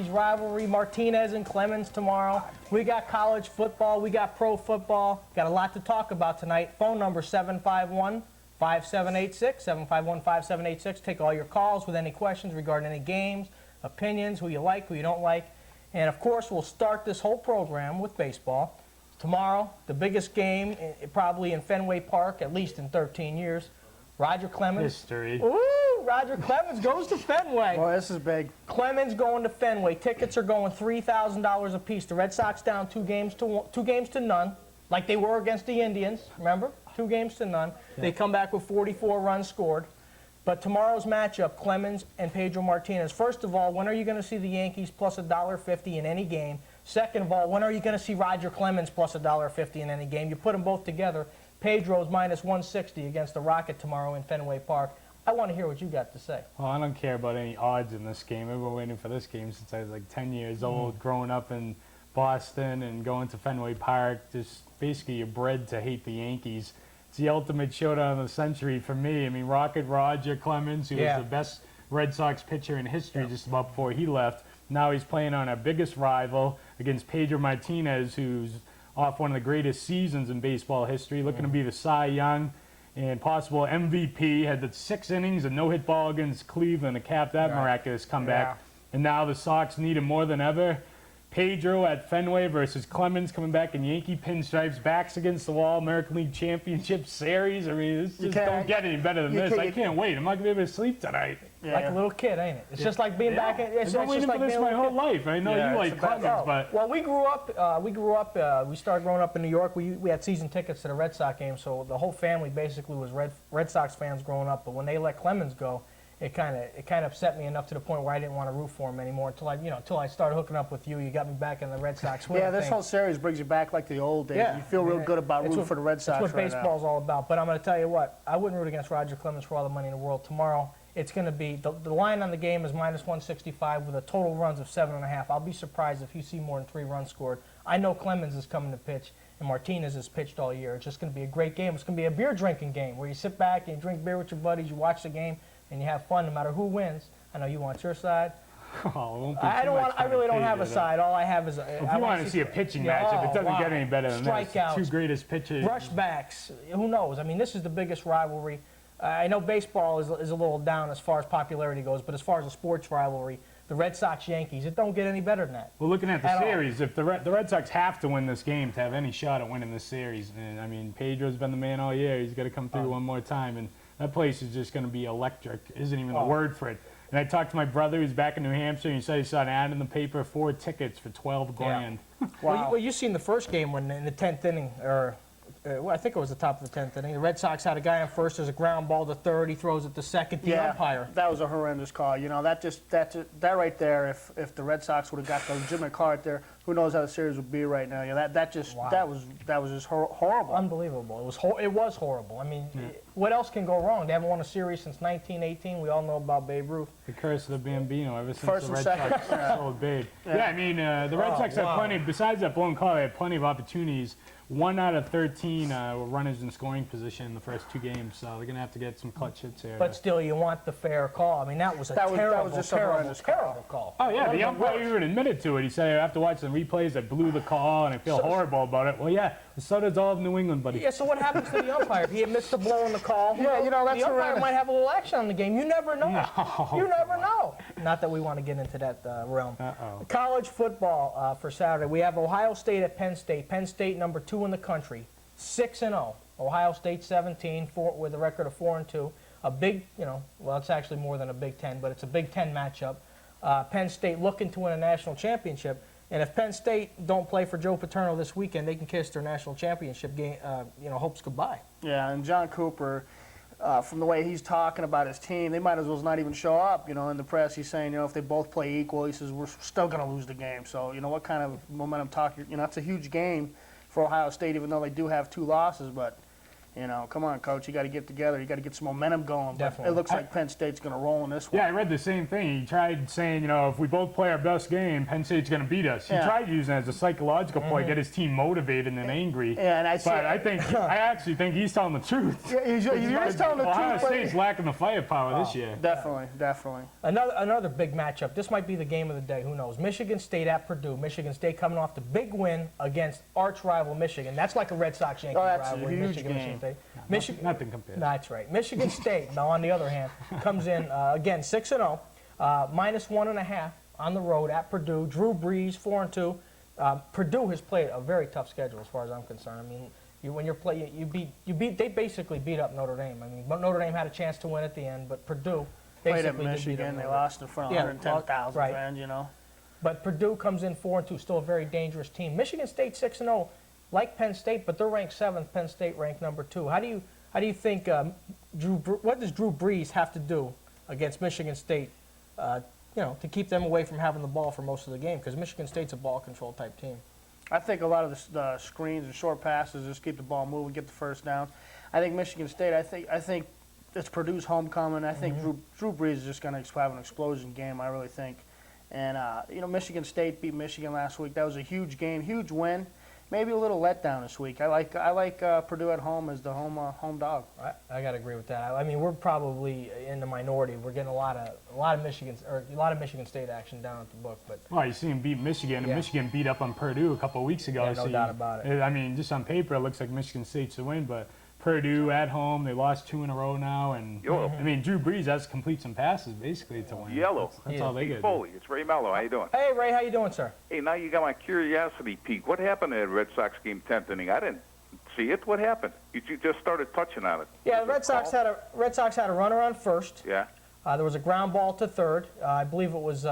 rivalry, Martinez and Clemens tomorrow. We got college football, we got pro football. Got a lot to talk about tonight. Phone number 751-5786, 751-5786. Take all your calls with any questions regarding any games, opinions, who you like, who you don't like. And of course, we'll start this whole program with baseball. Tomorrow, the biggest game probably in Fenway Park, at least in 13 years. Roger Clemens. History. Ooh, Roger Clemens goes to Fenway. Boy, this is big. Clemens going to Fenway. Tickets are going $3,000 a piece. The Red Sox down two games to none, like they were against the Indians. Remember, 2 games to none. Yeah. They come back with 44 runs scored. But tomorrow's matchup, Clemens and Pedro Martinez. First of all, when are you going to see the Yankees plus $1.50 in any game? Second of all, when are you going to see Roger Clemens plus $1.50 in any game? You put them both together. Pedro's minus 160 against the Rocket tomorrow in Fenway Park. I want to hear what you got to say. Well, I don't care about any odds in this game. I've been waiting for this game since I was like 10 years old, growing up in Boston and going to Fenway Park. Just basically you're bred to hate the Yankees. It's the ultimate showdown of the century for me. I mean, Rocket Roger Clemens, who was the best Red Sox pitcher in history just about before he left. Now he's playing on our biggest rival against Pedro Martinez, who's off one of the greatest seasons in baseball history, looking to be the Cy Young and possible MVP. Had the 6 innings, a no-hit ball against Cleveland to cap that miraculous comeback. And now the Sox need him more than ever. Pedro at Fenway versus Clemens coming back in Yankee pinstripes, backs against the wall, American League Championship Series. I mean, this just don't get any better than this. I can't wait. I'm not going to be able to sleep tonight. Like a little kid, ain't it? It's just like being back in. I've been waiting for this my whole life. I know you like Clemens, but well, we grew up. We started growing up in New York. We had season tickets to the Red Sox games, so the whole family basically was Red Sox fans growing up. But when they let Clemens go, it kind of upset me enough to the point where I didn't want to root for him anymore until I started hooking up with you. You got me back in the Red Sox. Yeah, this whole series brings you back like the old days. You feel real good about rooting for the Red Sox. That's what baseball's all about. But I'm going to tell you what, I wouldn't root against Roger Clemens for all the money in the world. Tomorrow, it's going to be the line on the game is minus 165 with a total runs of 7.5. I'll be surprised if you see more than 3 runs scored. I know Clemens is coming to pitch, and Martinez has pitched all year. It's just going to be a great game. It's going to be a beer drinking game where you sit back and you drink beer with your buddies, you watch the game, and you have fun no matter who wins. I know you want your side. I really don't have a side. All I have is if you want to see a pitching matchup, it doesn't get any better than this. The 2 greatest pitchers. Rushbacks. Who knows? I mean, this is the biggest rivalry. I know baseball is a little down as far as popularity goes, but as far as a sports rivalry, the Red Sox-Yankees, it don't get any better than that. Well, looking at the series, if the Red Sox have to win this game to have any shot at winning this series, and I mean, Pedro's been the man all year. He's got to come through one more time, and that place is just going to be electric. Isn't even the word for it. And I talked to my brother who's back in New Hampshire, and he said he saw an ad in the paper, 4 tickets for $12 grand. Wow. Well, you seen the first game when in the 10th inning, or I think it was the top of the 10th inning. The Red Sox had a guy on first. There's a ground ball to third. He throws it to second. The umpire. That was a horrendous call. You know, that right there. If the Red Sox would have got the legitimate call right there, who knows how the series would be right now? You know, that was just horrible. Unbelievable. It was horrible. I mean, what else can go wrong? They haven't won a series since 1918. We all know about Babe Ruth. The curse of the Bambino ever since the Red Sox sold Babe. Yeah, I mean, the Red Sox had plenty. Besides that blown call, they had plenty of opportunities. 1 out of 13 were runners in scoring position in the first 2 games, so they're going to have to get some clutch hits here. But still, you want the fair call. I mean, that was a terrible call. Oh, yeah, the umpire even admitted to it. He said, I have to watch the replays that blew the call, and I feel horrible about it. Well, yeah, so does all of New England, buddy. Yeah, so what happens to the umpire? If he admits to blowing the call, that's the umpire might have a little action on the game. You never know. You never know. Not that we want to get into that realm. College football for Saturday. We have Ohio State at Penn State. Penn State, number 2 in the country, 6-0. Ohio State 17, with a record of 4-2. A big, well, it's actually more than a Big Ten, but it's a Big Ten matchup. Penn State looking to win a national championship. And if Penn State don't play for Joe Paterno this weekend, they can kiss their national championship game, hopes goodbye. Yeah, and John Cooper, from the way he's talking about his team, they might as well not even show up. In the press, he's saying, if they both play equal, he says, we're still going to lose the game. So, what kind of momentum talk? It's a huge game for Ohio State, even though they do have 2 losses. But, You know, come on, coach, you got to get together. You got to get some momentum going. But Definitely. it looks like Penn State's going to roll in this one. Yeah, I read the same thing. He tried saying, you know, if we both play our best game, Penn State's going to beat us. He Yeah. tried using it as a psychological play, get his team motivated and angry. Yeah, and I see. But I actually think he's telling the truth. Yeah, he's telling the Ohio truth. but- State's lacking the firepower this year. Definitely. Another big matchup. This might be the game of the day. Who knows? Michigan State at Purdue. Michigan State coming off the big win against arch rival Michigan. That's like a Red Sox-Yankees that's a rivalry. huge Michigan, game. Michigan State. Michigan. Nothing compared. That's right. Michigan State, now on the other hand, comes in again 6-0, -1.5 on the road at Purdue. Drew Brees 4-2. Purdue has played a very tough schedule as far as I'm concerned. I mean, when you're playing, they basically beat up Notre Dame. I mean, Notre Dame had a chance to win at the end, but Purdue Played basically at did beat Michigan. them. They lost in front of Yeah, 110,000 right. fans, you know. But Purdue comes in 4-2, still a very dangerous team. Michigan State 6-0, like Penn State, but they're ranked 7th. Penn State ranked number 2. How do you think what does Drew Brees have to do against Michigan State, to keep them away from having the ball for most of the game? Because Michigan State's a ball control type team. I think a lot of the screens and short passes just keep the ball moving, get the first down. I think Michigan State. I think it's Purdue's homecoming. I think Drew Brees is just going to have an explosion game. I really think. And Michigan State beat Michigan last week. That was a huge game, huge win. Maybe a little letdown this week. I like Purdue at home as the home dog. I got to agree with that. I mean, we're probably in the minority. We're getting a lot of Michigan State action down at the book, but Well, you see him beat Michigan, and Yeah. Michigan beat up on Purdue a couple of weeks ago. Yeah, no so doubt about it. I mean, just on paper, it looks like Michigan State's the win, but Purdue at home, they lost 2 in a row now, and Yellow. I mean, Drew Brees has to complete some passes basically to win. Yellow. That's all they got. Foley, it's Ray Mello. How you doing? hey, Ray, how you doing, sir? Hey, now you got my curiosity peak. What happened to that Red Sox game 10th inning? I didn't see it. What happened? You just started touching on it. Yeah, Was the it Red Sox had a runner on first. Yeah. There was a ground ball to third. I believe it was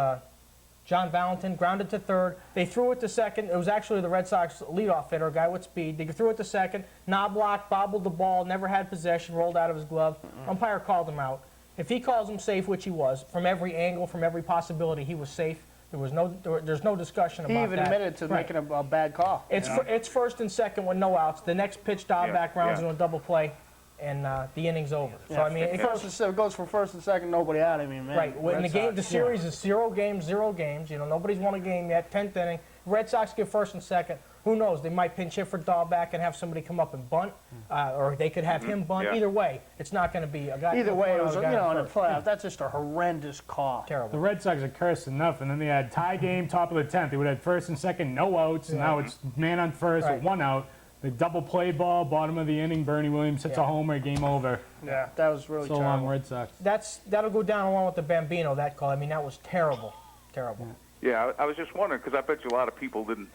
John Valentin grounded to third. They threw it to second. It was actually the Red Sox leadoff hitter, a guy with speed. They threw it to second. Knobloch bobbled the ball, never had possession, rolled out of his glove. Umpire called him out. If he calls him safe, which he was, from every angle, from every possibility, he was safe. There's no discussion about He that. even admitted to making a bad call. It's first and second with no outs. The next pitch, Dobback rounds into a double play, and the inning's over. So I mean, it goes from first and second, nobody out. I mean, man. right. When the game, the series is 0 games. You know, nobody's won a game yet. 10th inning. Red Sox get first and second. Who knows? They might pinch hit for Dahlback and have somebody come up and bunt, or they could have him bunt. Yeah. Either way, it's not going to be a guy. Either way, it was a guy in the first. playoffs. That's just a horrendous call. The Terrible. Red Sox are cursed enough, and then they had tie game, top of the 10th. They would have first and second, no outs, and now it's man on first Right. with 1 out. The double play ball, bottom of the inning, Bernie Williams hits a Yeah. homer, game over. Yeah, that was really So terrible. long, Red Sox. That'll go down along with the Bambino. That call. I mean, that was terrible. Terrible. Yeah, I was just wondering because I bet you a lot of people didn't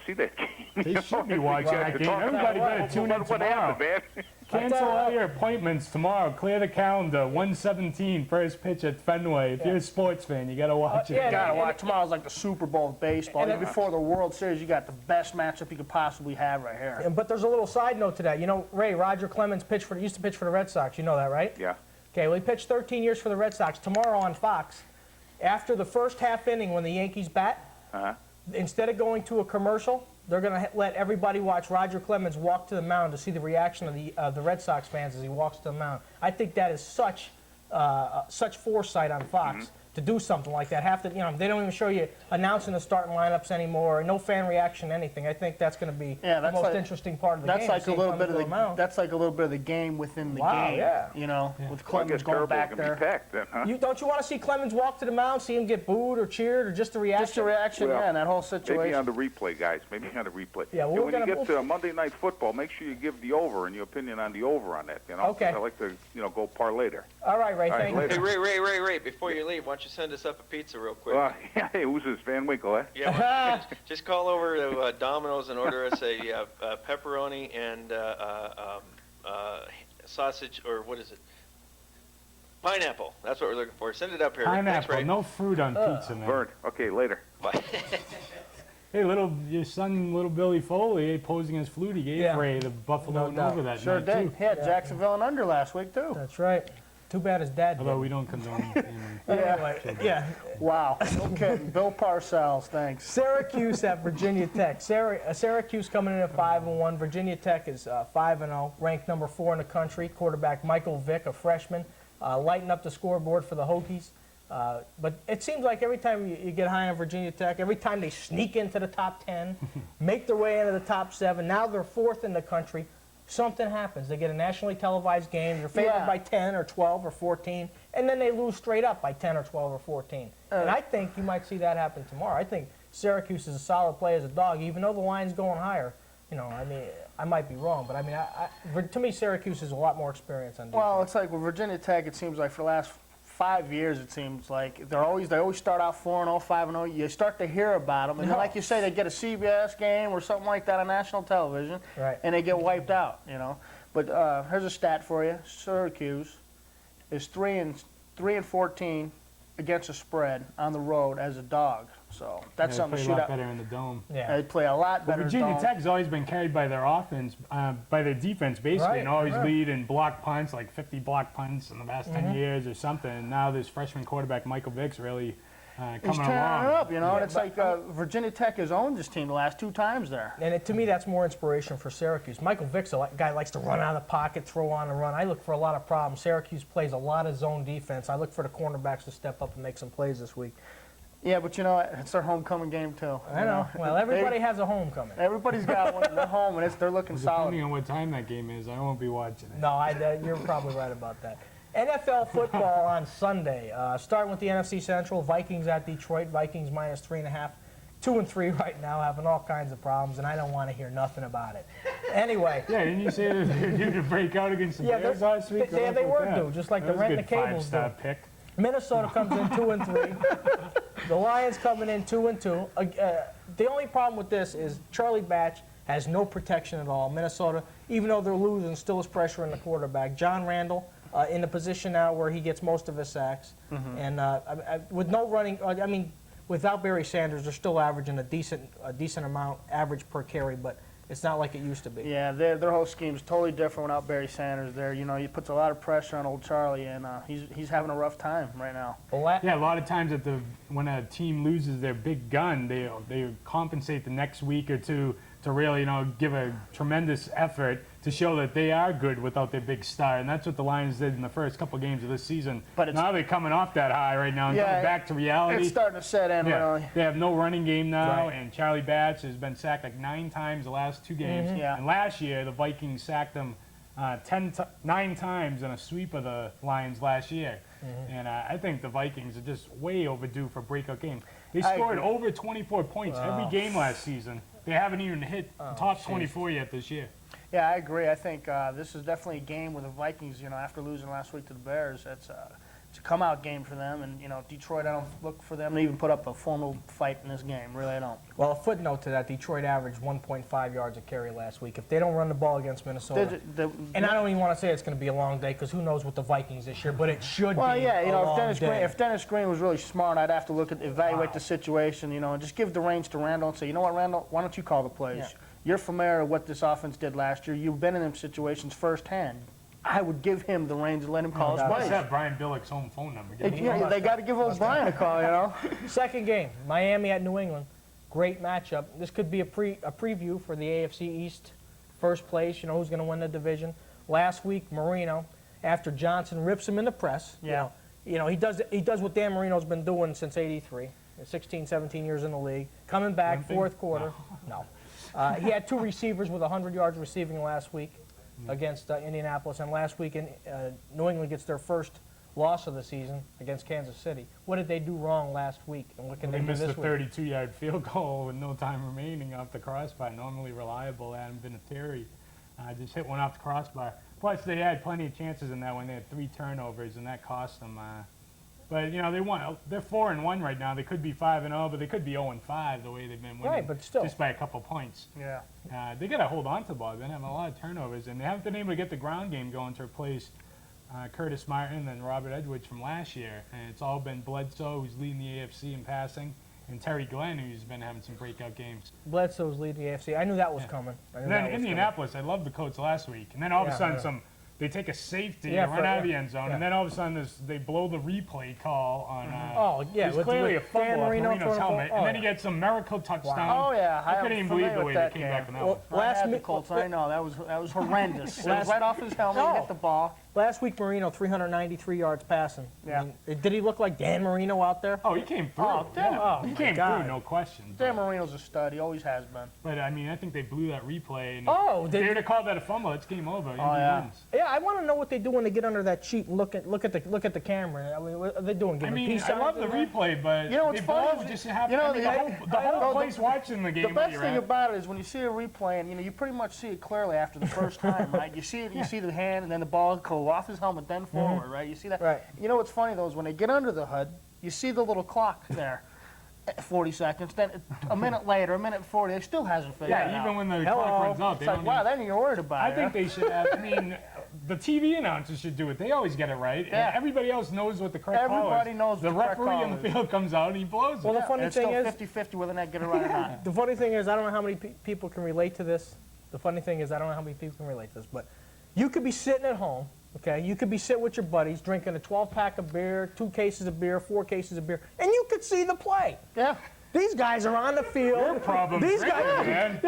see that game. They should be watching that game. Everybody better tune in What tomorrow. happened, man? Cancel all your appointments tomorrow. Clear the calendar. 1:17, first pitch at Fenway. If you're a sports fan, you got to watch it. yeah, Gotta and- watch. Tomorrow's like the Super Bowl of baseball. And Even before the World Series, you got the best matchup you could possibly have right here. But there's a little side note to that. You know, Ray, Roger Clemens used to pitch for the Red Sox. You know that, right? Yeah. Okay, well, he pitched 13 years for the Red Sox. Tomorrow on Fox, after the first half inning when the Yankees bat, instead of going to a commercial, they're going to let everybody watch Roger Clemens walk to the mound to see the reaction of the Red Sox fans as he walks to the mound. I think that is such foresight on Fox to do something like that. They don't even show you announcing the starting lineups anymore. No fan reaction, anything. I think that's going to be the most interesting part of the game. That's like a seeing little bit Clemens of go to the. That's like a little bit of the game within the Wow, game. yeah. You know, with Well, I Clemens guess going Terrible's back gonna there. be packed then, huh? Don't you want to see Clemens walk to the mound, see him get booed or cheered, or just the reaction? Just a reaction, Well, yeah, and that whole Maybe situation. on the replay, guys. Maybe on the replay. Yeah, well, And we're when gonna- you get to Monday Night Football, make sure you give the over and your opinion on the over on that. You know. Okay. I like to, go parlay there. All right, Ray, All right, thank you. later. Hey, Ray, before you leave, why don't you send us up a pizza real quick? Well, hey, who's this Van Winkle? Eh? Yeah, well, just call over to Domino's and order us a pepperoni and sausage, or what is it? Pineapple. That's what we're looking for. Send it up here. Thanks, Pineapple, Ray. no fruit on pizza, man. Vern. Okay, later. Bye. Hey, your son, little Billy Foley, posing as Flutie, gave Yeah. Ray the Buffalo No doubt. over that Sure night, did. too. He had Jacksonville and under last week too. That's right. Too bad his dad Although didn't. we don't condone gaming. Anyway, yeah. Wow. Okay. Bill Parcells, thanks. Syracuse at Virginia Tech. Syracuse coming in at 5-1. Virginia Tech is 5-0, ranked number 4 in the country. Quarterback Michael Vick, a freshman, lighting up the scoreboard for the Hokies. But it seems like every time you get high on Virginia Tech, every time they sneak into the top 10, make their way into the top 7, now they're 4th in the country, something happens. They get a nationally televised game, you're favored Yeah. by 10 or 12 or 14, and then they lose straight up by 10 or 12 or 14. And I think you might see that happen tomorrow. I think Syracuse is a solid play as a dog, even though the line's going higher. You know, I mean, I might be wrong, but I mean, to me, Syracuse is a lot more experience on defense. Well, it's like with Virginia Tech, it seems like for the last 5 years, it seems like they always start out 4-0, 5-0. You start to hear about them, and then, like you say, they get a CBS game or something like that on national television, Right. and they get wiped out. You know. But here's a stat for you: Syracuse is 3-14 against the spread on the road as a dog. So that's They something play to a shoot lot out. better in the dome. Yeah. They play a lot Well, better. Virginia dome. Tech's always been carried by their offense, by their defense, basically, Right, and always right. lead in block punts, like 50 block punts in the last Mm-hmm. 10 years or something. And now this freshman quarterback, Michael Vick's really He's coming tearing along. it up, you know. Yeah. And it's like Virginia Tech has owned this team the last 2 times there. And to me, that's more inspiration for Syracuse. Michael Vick's a guy who likes to run out of the pocket, throw on and run. I look for a lot of problems. Syracuse plays a lot of zone defense. I look for the cornerbacks to step up and make some plays this week. Yeah, but you know what? It's their homecoming game too. I you know. Well, everybody They- has a homecoming. Everybody's got one. They're home, and they're looking Depending solid. on what time that game is, I won't be watching it. No, you're probably right about that. NFL football on Sunday. Starting with the NFC Central, Vikings at Detroit. Vikings minus 3.5. 2-3 right now, having all kinds of problems, and I don't want to hear nothing about it. Anyway. Yeah, didn't you say that they're due to break out against the Yeah, Bears they're- last week? they- Good they luck with were that. due, just like That the was a rent good the cables five-star do. pick. Minnesota comes in 2-3. The Lions coming in 2-2. The only problem with this is Charlie Batch has no protection at all. Minnesota, even though they're losing, still has pressure in the quarterback. John Randall in the position now where he gets most of his sacks, and with no running, without Barry Sanders, they're still averaging a decent amount average per carry, but it's not like it used to be. Yeah, their whole scheme is totally different without Barry Sanders there. You know, he puts a lot of pressure on old Charlie, and he's having a rough time right now. Yeah, a lot of times when a team loses their big gun, they compensate the next week or two to really, give a tremendous effort to show that they are good without their big star, and that's what the Lions did in the first couple games of this season. But it's- now they're coming off that high right now and coming back to reality. It's starting to set in, Yeah, really. they have no running game now, Right. and Charlie Batch has been sacked like 9 times the last 2 games. Yeah. And last year, the Vikings sacked him 9 times in a sweep of the Lions last year. And I think the Vikings are just way overdue for a breakout game. They I scored agree. over 24 points every game last season. They haven't even hit top 24 yet this year. Yeah, I agree. I think this is definitely a game where the Vikings, after losing last week to the Bears, it's a come-out game for them. And, Detroit, I don't look for them to even put up a formal fight in this game. Really, I don't. Well, a footnote to that, Detroit averaged 1.5 yards a carry last week. If they don't run the ball against Minnesota, and I don't even want to say it's going to be a long day because who knows with the Vikings this year, but it should Well, be yeah, a long if day. Dennis Green was really smart, I'd have to evaluate the situation, and just give the reins to Randall and say, you know what, Randall, why don't you call the plays? Yeah. You're familiar with what this offense did last year. You've been in them situations firsthand. I would give him the reins and let him call his doubt. What's plays. that Brian Billick's home phone number? Give me- Yeah, they got to give old Brian a call, Second game, Miami at New England. Great matchup. This could be a preview for the AFC East first place. Who's going to win the division. Last week, Marino, after Johnson rips him in the press. Yeah. He does what Dan Marino's been doing since '83, 16, 17 years in the league. Coming back, Limping? fourth quarter. No. He had 2 receivers with 100 yards receiving last week against Indianapolis, and last week New England gets their first loss of the season against Kansas City. What did they do wrong last week, and what can They they do missed a this week? 32-yard field goal with no time remaining off the crossbar. Normally reliable Adam Vinatieri just hit one off the crossbar. Plus, they had plenty of chances in that one. They had 3 turnovers, and that cost them. But they won. They're 4-1 right now. They could be 5-0, but they could be 0-5 the way they've been winning. Right, but still. Just by a couple points. Yeah. They got to hold on to the ball. They've been having a lot of turnovers, and they haven't been able to get the ground game going to replace Curtis Martin and Robert Edwards from last year. And it's all been Bledsoe, who's leading the AFC in passing, and Terry Glenn, who's been having some breakout games. Bledsoe's leading the AFC. I knew that was Yeah. coming. I knew And that then was Indianapolis, I loved the Colts last week. And then all of Yeah, a sudden, yeah. they take a safety Yeah, and run for- out of the end zone, yeah. and then all of a sudden they blow the replay call on. Oh, yeah, It was with- clearly with a fumble Dan off Marino Marino's throwing the helmet, ball. and Oh, then he yeah. gets some miracle touchdown. Oh yeah, I couldn't even believe familiar the with way that they came game. back on that Well, one. I last had the mi- Colts. I know that was horrendous. It was Last- right off his helmet. He No. hit the ball. Last week, Marino 393 yards passing. Yeah. I mean, did he look like Dan Marino out there? Oh, he came through. Oh, damn. yeah. Oh, he my came God. through, no question. Dan Marino's a stud. He always has been. But I mean, I think they blew that replay. And Oh, if they- they would have called that a fumble, it's game over. Indy yeah. wins. Yeah, I want to know what they do when they get under that sheet and look at the camera. I mean, what are they doing? I Giving mean, peace I love signs the in there? replay, but You know what's they funny blow is- just have you know, I mean, the whole place watching the game. The that best you're thing at. about it is when you see a replay, and you pretty much see it clearly after the first time, right? You see it, you see the hand, and then the ball go off his helmet, then forward, right? You see that. Right. You know what's funny though is when they get under the hood, you see the little clock there, 40 seconds. Then a minute later, a minute 40, they still hasn't figured it Yeah, out. even when the Hello. clock runs out, they It's like, don't. wow, even- then you're worried about I it. think they should have. I mean, the TV announcers should do it. They always get it right. Yeah. And everybody else knows what the correct call is. Everybody knows The what the correct referee call in the is. field comes out and he blows Well, it. the funny and it's thing still is, 50-50 whether they get it right or not. the funny thing is, I don't know how many people can relate to this. The funny thing is, I don't know how many people can relate to this, but you could be sitting at home, okay? You could be sitting with your buddies, drinking a 12-pack of beer, 2 cases of beer, 4 cases of beer, and you could see the play. Yeah. These guys are on the field. Your problem, These guys, man.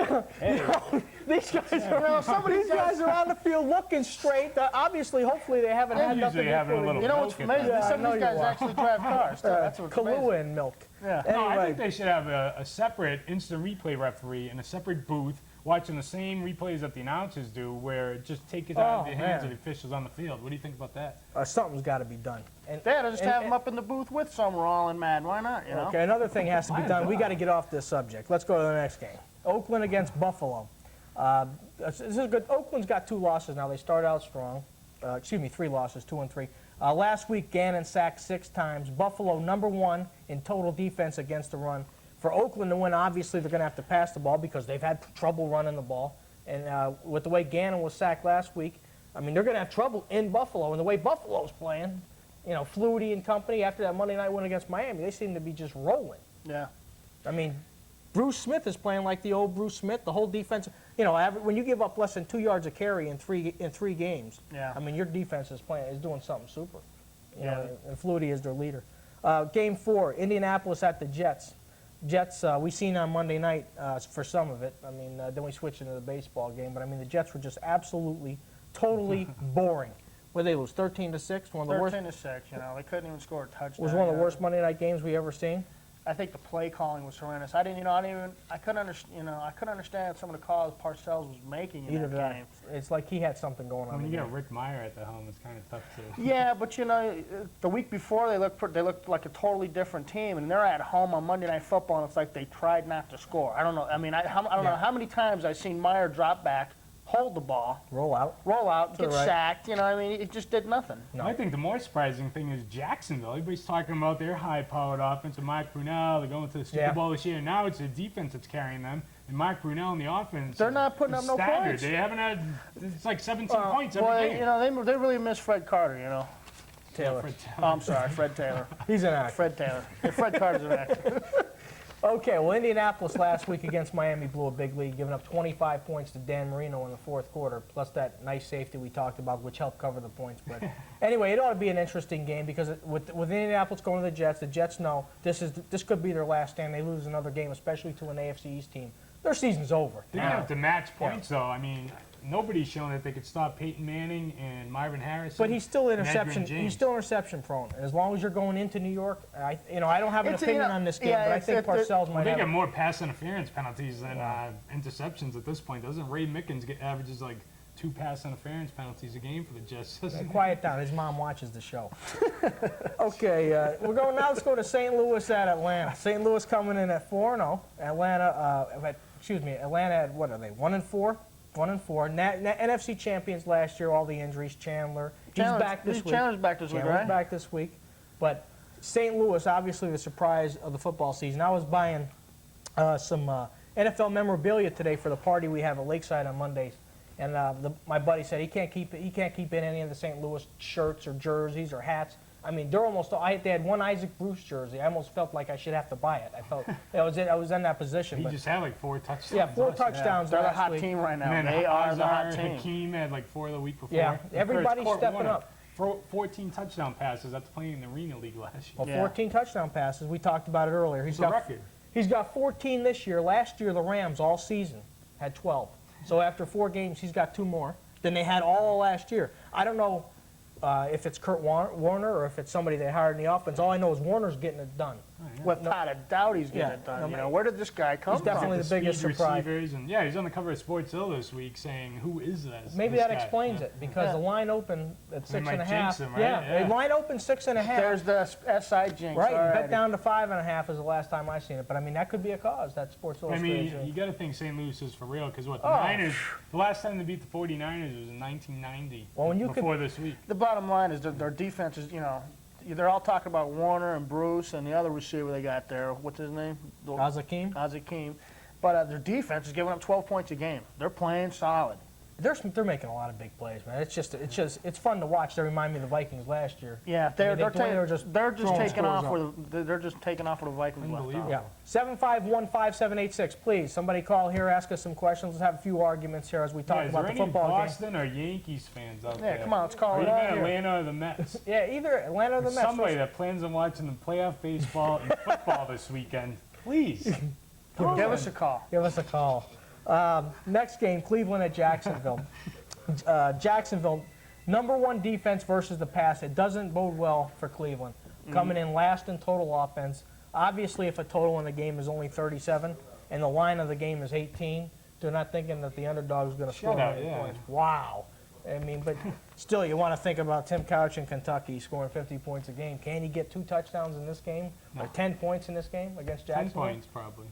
these guys are on the field looking straight. Obviously, hopefully, they haven't I'm had nothing usually having a before little they- You know what's milk at amazing? that. Yeah, Some I know of these you guys are. actually drive cars. Too. That's what's amazing. Kahlua and milk. Yeah. No, I Anyway. think they should have a separate instant replay referee in a separate booth watching the same replays that the announcers do, where it just take it out of Oh, the hands man. of the officials on the field. What do you think about that? Something's got to be done. And, Yeah, just and- have them up in the booth with Summerall and Mad. Why not? You know. Okay, another thing has to be done. We got to get off this subject. Let's go to the next game. Oakland against Buffalo. This is good. Oakland's got 2 losses now. They start out strong. 3 losses, 2 and 3. Last week, Gannon sacked 6 times. Buffalo, #1 in total defense against the run. For Oakland to win, obviously, they're going to have to pass the ball because they've had trouble running the ball. And with the way Gannon was sacked last week, I mean, they're going to have trouble in Buffalo. And the way Buffalo's playing, you know, Flutie and company, after that Monday night win against Miami, they seem to be just rolling. Yeah. I mean, Bruce Smith is playing like the old Bruce Smith. The whole defense, you know, when you give up less than 2 yards a carry in three games, Yeah. I mean, your defense is doing something super. You Yeah. know, and Flutie is their leader. Game 4, Indianapolis at the Jets. Jets, we seen on Monday night for some of it. I mean, then we switched into the baseball game. But I mean, the Jets were just absolutely, totally boring. Where they lose 13-6, one of the worst. 13-6. You know, they couldn't even score a touchdown. Was one of the you know. worst Monday night games we ever seen. I think the play calling was horrendous. I couldn't understand some of the calls Parcells was making in Either that did I. game. It's like he had something going on. When in you the got game. Rick Meyer at the helm, it's kind of tough too. Yeah, but you know, the week before they looked like a totally different team, and they're at home on Monday Night Football, and it's like they tried not to score. I don't know. I mean, I don't know how many times I've seen Meyer drop back, hold the ball, Roll out. roll out, get right. sacked. You know, I mean, it just did nothing. No. I think the more surprising thing is Jacksonville. Everybody's talking about their high-powered offense and Mike Brunell. They're going to the Super Yeah. Bowl this year. Now it's the defense that's carrying them. And Mike Brunell and the offense. They're not putting is up no staggered. points. They haven't had. It's like 17 points every Boy, game. you know, they really miss Fred Carter. You know. Taylor. Oh, I'm sorry, Fred Taylor. He's an actor. Fred Taylor. Yeah, Fred Carter's an actor. Okay, well, Indianapolis last week against Miami blew a big lead, giving up 25 points to Dan Marino in the 4th quarter, plus that nice safety we talked about, which helped cover the points. But anyway, it ought to be an interesting game because with Indianapolis going to the Jets know this could be their last stand. They lose another game, especially to an AFC East team. Their season's over. They didn't have to match points, though. I mean, nobody's shown that they could stop Peyton Manning and Marvin Harrison. But he's still and Edgerrin interception. James. He's still interception prone. And as long as you're going into New York, I don't have an It's, opinion you know, on this game, yeah, but I it's- think it's- Parcells Well, might they have. get more pass interference penalties than interceptions at this point. Doesn't Ray Mickens averages like 2 pass interference penalties a game for the Jets? Quiet down. His mom watches the show. Okay, we're going now. Let's go to St. Louis at Atlanta. St. Louis coming in at 4-0. Atlanta at what are they? 1-4. 1-4. NFC champions last year. All the injuries. Chandler. He's back this week. Chandler's back this week, Chandler's right? back this week. But St. Louis, obviously the surprise of the football season. I was buying some NFL memorabilia today for the party we have at Lakeside on Mondays. And my buddy said he can't keep in any of the St. Louis shirts or jerseys or hats I mean, they're almost. They had one Isaac Bruce jersey. I almost felt like I should have to buy it. I felt I was in that position. He But just had like 4 touchdowns. yeah, 4 last year. touchdowns They're the last hot week. team right now. And then They are the hot Hazard, team. Hakeem had like 4 the week before. Yeah, And everybody's Kurt stepping Warner, up. 14 touchdown passes. That's playing in the Arena League last year. Well, Yeah. 14 touchdown passes. We talked about it earlier. It's a record. He's got 14 this year. Last year, the Rams all season had 12. So after 4 games, he's got 2 more than they had all last year. I don't know if it's Kurt Warner or if it's somebody they hired in the offense. All I know is Warner's getting it done. Without a doubt, he's getting Yeah. it done. No, You man. know, where did this guy come He's definitely from? the biggest speed surprise. receivers, and yeah, he's on the cover of Sports Illustrated this week saying, "Who is this?" Maybe this that guy?" explains Yeah. it because Yeah. the line opened at They 6.5. might jinx him, right? Yeah, Yeah. the line opened 6.5. There's the SI jinx. Right, alrighty. bet down to 5.5 is the last time I seen it. But I mean, that could be a cause. That Sports I Illustrated. mean, you got to think St. Louis is for real because what the Oh. Niners, the last time they beat the 49ers was in 1990. Well, when you could- before this week. The bottom line is their defense is, you know, they're all talking about Warner and Bruce and the other receiver they got there. What's his name? Hakeem, Akeem. But their defense is giving up 12 points a game. They're playing solid. they're making a lot of big plays, man. It's fun to watch. They remind me of the Vikings last year. Yeah, I mean, they're they're just throwing taking scores off up. where they're just taking off where the Vikings left off. Unbelievable. Yeah. 7515786. Please, somebody call here, ask us some questions. Let's have a few arguments here as we talk Yeah, is about there the any football game. Boston or Yankees fans out Yeah, there? come on, let's call Or it even out here. Atlanta or the Mets. Yeah, either Atlanta or the Mets. Somebody that plans on watching the playoff baseball and football this weekend, please. Give us a call. Give us a call. Next game, Cleveland at Jacksonville. Jacksonville, #1 defense versus the pass. It doesn't bode well for Cleveland. Coming in last in total offense. Obviously, if a total in the game is only 37 and the line of the game is 18, they're not thinking that the underdog is going to score Shut up, many yeah. points. Wow. I mean, but still, you want to think about Tim Couch in Kentucky scoring 50 points a game. Can he get 2 touchdowns in this game? Or 10 points in this game against 10 Jacksonville? points, probably.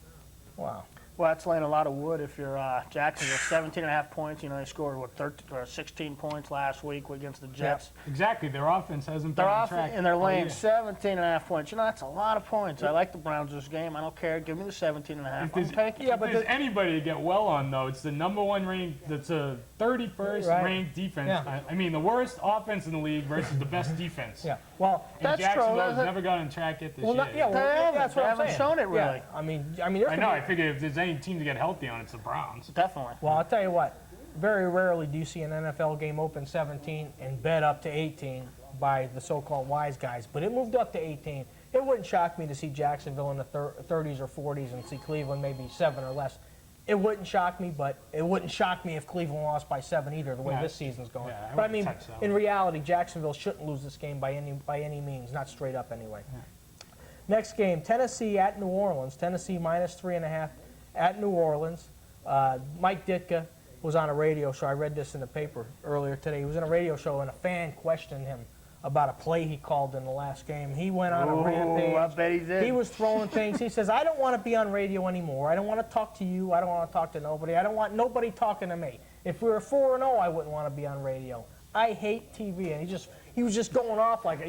Wow. Well, that's laying a lot of wood if you're Jacksonville. 17.5 points. You know, they scored, 13 or 16 points last week against the Jets. Exactly. Their offense hasn't been They're on off, track. and they're laying all year. 17.5 points. You know, that's a lot of points. I like the Browns this game. I don't care. Give me the 17.5. If there's, I'm taking it. Yeah, if but there's anybody to get well on, though, it's the #1 ranked, that's a 31st Right. ranked defense. Yeah. I mean, the worst offense in the league versus the best defense. Yeah. Well, And That's true. Jacksonville's That's- never got on track yet this well, year. not, yeah, They well, haven't. that's what They I'm haven't saying. shown it, really. Yeah. I mean, there I could know. be- I figure if there's any team to get healthy on, it's the Browns. Definitely. Well, I'll tell you what. Very rarely do you see an NFL game open 17 and bet up to 18 by the so-called wise guys, but it moved up to 18. It wouldn't shock me to see Jacksonville in the 30s or 40s and see Cleveland maybe 7 or less. It wouldn't shock me, but it wouldn't shock me if Cleveland lost by 7 either, the way Yeah. this season's going. Yeah, I but I wouldn't mean, touch that in one. reality, Jacksonville shouldn't lose this game by any means, not straight up anyway. Next game, Tennessee at New Orleans. Tennessee -3.5 at New Orleans. Mike Ditka was on a radio show. I read this in the paper earlier today. He was in a radio show, and a fan questioned him about a play he called in the last game. He went on a rampage. I bet he did. He was throwing things. He says, I don't want to be on radio anymore. I don't want to talk to you. I don't want to talk to nobody. I don't want nobody talking to me. If we were 4-0, I wouldn't want to be on radio. I hate TV. And he was just going off like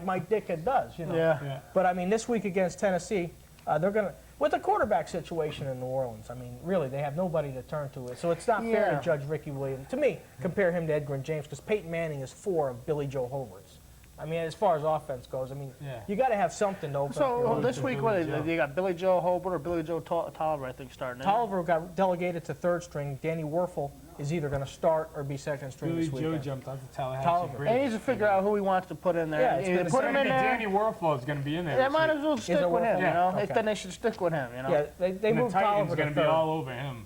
Mike Ditka does. Yeah. Yeah. But I mean, this week against Tennessee, they're going to, with the quarterback situation in New Orleans, I mean, really, they have nobody to turn to. So it's not fair Yeah. to judge Ricky Williams. To me, compare him to Edgar and James, because Peyton Manning is 4 of Billy Joe Hovards. I mean, as far as offense goes, I mean, Yeah. you got to have something to open up your So lead. this week, what Billy is it? Joe. You got Billy Joe Hobart or Billy Joe Tolliver, I think, starting. isn't it? Tolliver got delegated to third string. Danny Werfel is either going to start or be second string Billy this Joe weekend. jumped out the Tallahassee Tolliver. Bridge. And he needs to figure out who he wants to put in there. Yeah, it's Either gonna put say him in there. Danny Werfel is going to be in there. They this might week. as well stick it with him, Werfel? you know. Yeah, If okay. then they should stick with him, you know. Yeah, they And the moved Titans Tolliver going to to be third. all over him.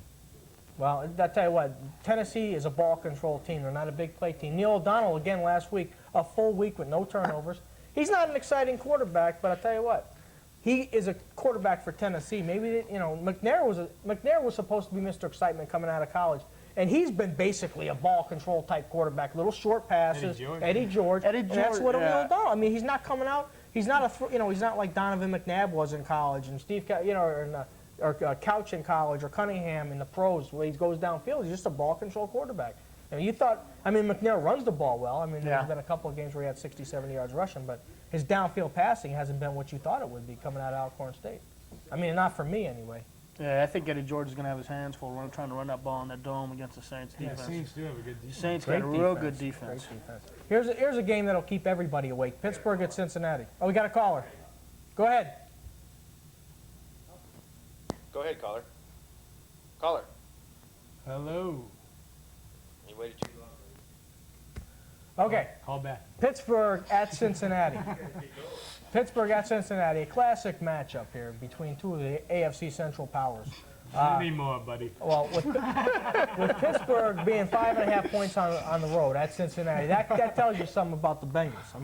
Well, I tell you what, Tennessee is a ball control team. They're not a big play team. Neil O'Donnell, again, last week, a full week with no turnovers. He's not an exciting quarterback, but I tell you what, he is a quarterback for Tennessee. Maybe, McNair was supposed to be Mr. Excitement coming out of college, and he's been basically a ball control type quarterback, little short passes. Eddie George. And that's what yeah. Neil O'Donnell. I mean, he's not coming out. He's not he's not like Donovan McNabb was in college, and Steve, or Couch in college, or Cunningham in the pros, where he goes downfield. He's just a ball control quarterback. I mean, McNair runs the ball well. I mean, Yeah. there's been a couple of games where he had 60, 70 yards rushing, but his downfield passing hasn't been what you thought it would be coming out of Alcorn State. I mean, not for me anyway. Yeah, I think Eddie George is going to have his hands full trying to run that ball in that dome against the Saints Yeah, defense. Saints do have a good defense. Saints got a real good defense. Great defense. Here's a game that'll keep everybody awake. Pittsburgh at Cincinnati. Oh, we got a caller. Go ahead. Go ahead, caller. Caller. Hello. You waited too long. Okay. Call back. Pittsburgh at Cincinnati. Pittsburgh at Cincinnati, a classic matchup here between two of the AFC Central powers. Need more, buddy. Well, with Pittsburgh being 5.5 points on the road at Cincinnati, that tells you something about the Bengals.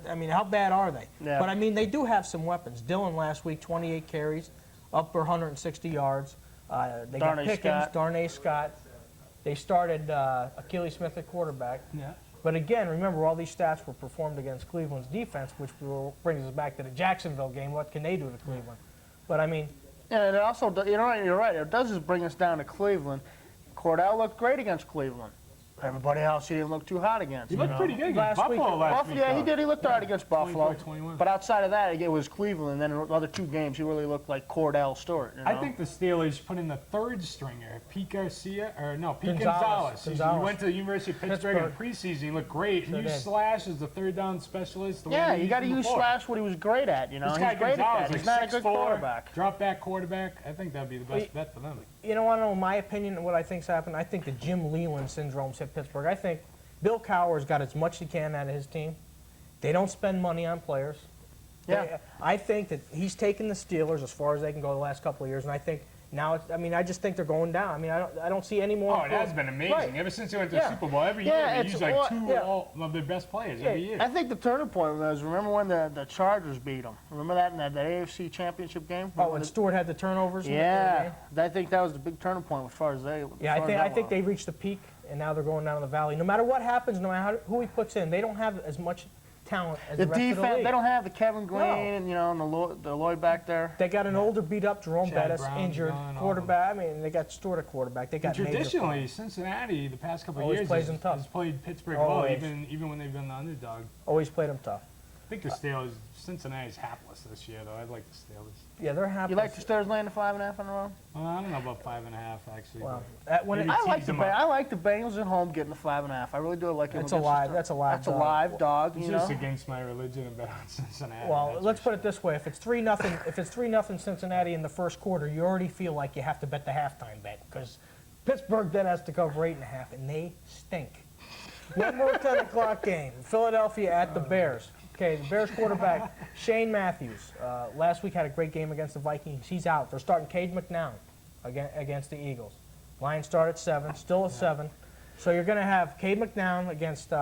I mean, how bad are they? Yeah. But I mean, they do have some weapons. Dillon last week, 28 carries, up for 160 yards. They got Darnay Pickens, Scott. Darnay Scott. They started Achilles Smith at quarterback. Yeah. But again, remember, all these stats were performed against Cleveland's defense, which brings us back to the Jacksonville game. What can they do to Cleveland? But I mean, Yeah, and it also, you're right. It does just bring us down to Cleveland. Cordell looked great against Cleveland. Everybody else he didn't look too hot against. He looked pretty good against Last week- Buffalo last Buffalo, week. yeah, he though. did. He looked all right against Buffalo. 24-21. But outside of that, it was Cleveland. And then in the other two games, he really looked like Cordell Stewart. You know? I think the Steelers put in the third stringer, Pete Gonzalez. Gonzalez. He Gonzalez. went to the University of Pittsburgh in Pittsburgh. preseason. He looked great. Sure And used did. Slash as the third down specialist. the way Yeah, he you got to used him use before. Slash what he was great at. You know, This he's guy great at Gonzalez, that. He's like not a good 6'4", quarterback. drop back quarterback. I think that'd be the best bet for them. you know, want to know my opinion, what I think's happened? I think the Jim Leland syndrome's hit Pittsburgh. I think Bill Cowher's got as much as he can out of his team. They don't spend money on players. Yeah. I think that he's taken the Steelers as far as they can go the last couple of years, and I think now, I just think they're going down. I mean, I don't see any more. Oh, it has been amazing. Right. Ever since they went to Yeah. the Super Bowl, every Yeah, year they it's use like what- two yeah. all of their best players every year. I think the turning point was, remember when the Chargers beat them? Remember that in that AFC Championship game? Oh, and Stewart had the turnovers. in the Yeah, game? I think that was the big turning point as far as they. Yeah, I think they reached the peak, and now they're going down the valley. No matter what happens, no matter who he puts in, they don't have as much talent as the the rest of the defense. league. They don't have the Kevin Green No. and the Lloyd back there. They got an older, beat-up Jerome Chad Bettis, Brown's injured gone, all of them. quarterback. I mean, they got Stewart at quarterback. They got And major traditionally, Cincinnati, the past couple of Always years, plays them tough. has played Pittsburgh Always. well, even when they've been the underdog. always played them tough. I think the Steelers, Cincinnati's hapless this year, though. I like the Steelers. Yeah, they're happy. You like the Steelers laying the 5.5 in a row? Well, I don't know about 5.5 actually. Well, but when Maybe it, I like tease the them up. I like the Bengals at home getting the 5.5. I really do like it. That's a live. That's a live. That's a dog. live dog. it's You just know. against my religion and bet on Cincinnati. Well, that's let's for put it this way: if it's 3-0 Cincinnati in the first quarter, you already feel like you have to bet the halftime bet because Pittsburgh then has to cover 8.5, and they stink. One more 10 o'clock game: Philadelphia at the Bears. Okay, the Bears quarterback Shane Matthews last week had a great game against the Vikings. He's out. They're starting Cade McNown against the Eagles. Lions start at 7, still at 7. So you're going to have Cade McNown against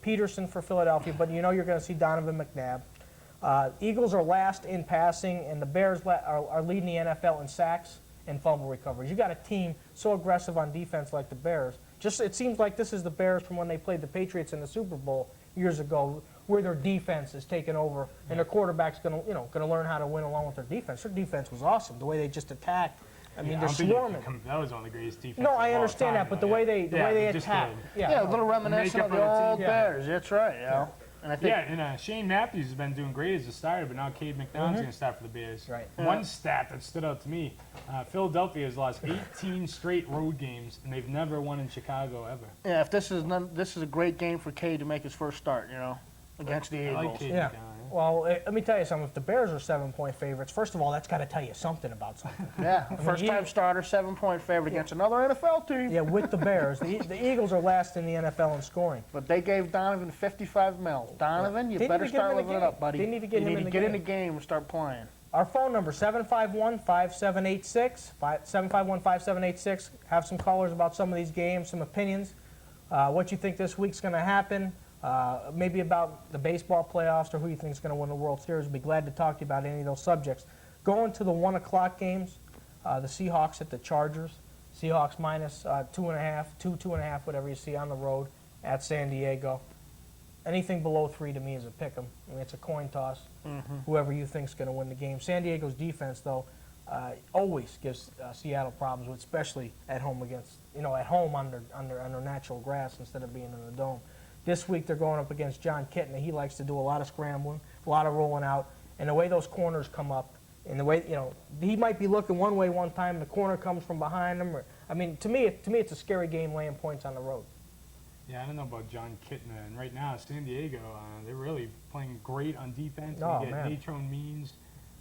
Peterson for Philadelphia, but you know you're going to see Donovan McNabb. Eagles are last in passing, and the Bears are leading the NFL in sacks and fumble recoveries. You got a team so aggressive on defense like the Bears. It seems like this is the Bears from when they played the Patriots in the Super Bowl years ago, where their defense is taking over, and their quarterback's going to learn how to win along with their defense. Their defense was awesome. The way they just attacked. I mean, I they're don't think you can swarming. that was one of the greatest defenses. No, of I all understand time, that, but the though, way yeah. they Just attack. Yeah, a little Make reminiscent up of the for the old team. Bears. That's right. You know. And I think Yeah, and Shane Matthews has been doing great as a starter, but now Cade McNown's going to start for the Bears. Right. One stat that stood out to me, Philadelphia has lost 18 straight road games, and they've never won in Chicago ever. yeah, if this is a great game for Cade to make his first start. You know, against the I Eagles. like Cade Yeah. McNown. Well, let me tell you something. If the Bears are 7-point favorites, first of all, that's got to tell you something about something. Yeah, first time starter, 7-point favorite against another NFL team. Yeah, with the Bears. The Eagles are last in the NFL in scoring. But they gave Donovan 55 mil. Donovan, you They better need to get him start in the living it game. up, buddy. They need to get you him need in to the get in game. the game and start playing. Our phone number, 751-5786. 751-5786. Have some callers about some of these games, some opinions. What you think this week's going to happen. Maybe about the baseball playoffs or who you think is going to win the World Series. We'd be glad to talk to you about any of those subjects. Going to the 1 o'clock games, the Seahawks at the Chargers. Seahawks minus 2.5, 2.5, whatever you see on the road at San Diego. Anything below 3 to me is a pick 'em. I mean, it's a coin toss. Whoever you think is going to win the game. San Diego's defense, though, always gives Seattle problems, especially at home at home under natural grass instead of being in the dome. This week they're going up against John Kitna. He likes to do a lot of scrambling, a lot of rolling out, and the way those corners come up, And the way, he might be looking one way one time, the corner comes from behind him. To me, it's a scary game laying points on the road. Yeah, I don't know about John Kitna. And right now, San Diego, they're really playing great on defense. Oh, They get man. Natron Means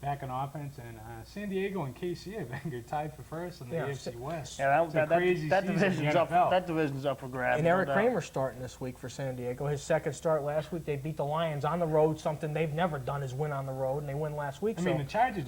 back on offense. And San Diego and KC, I think, are tied for first in the Yeah, AFC West. Yeah, It's a crazy that season in the division's up. NFL. That division's up for grabs. And no Eric doubt. Kramer's starting this week for San Diego. His second start last week, they beat the Lions on the road, something they've never done is win on the road, and they win last week. I mean, the Chargers,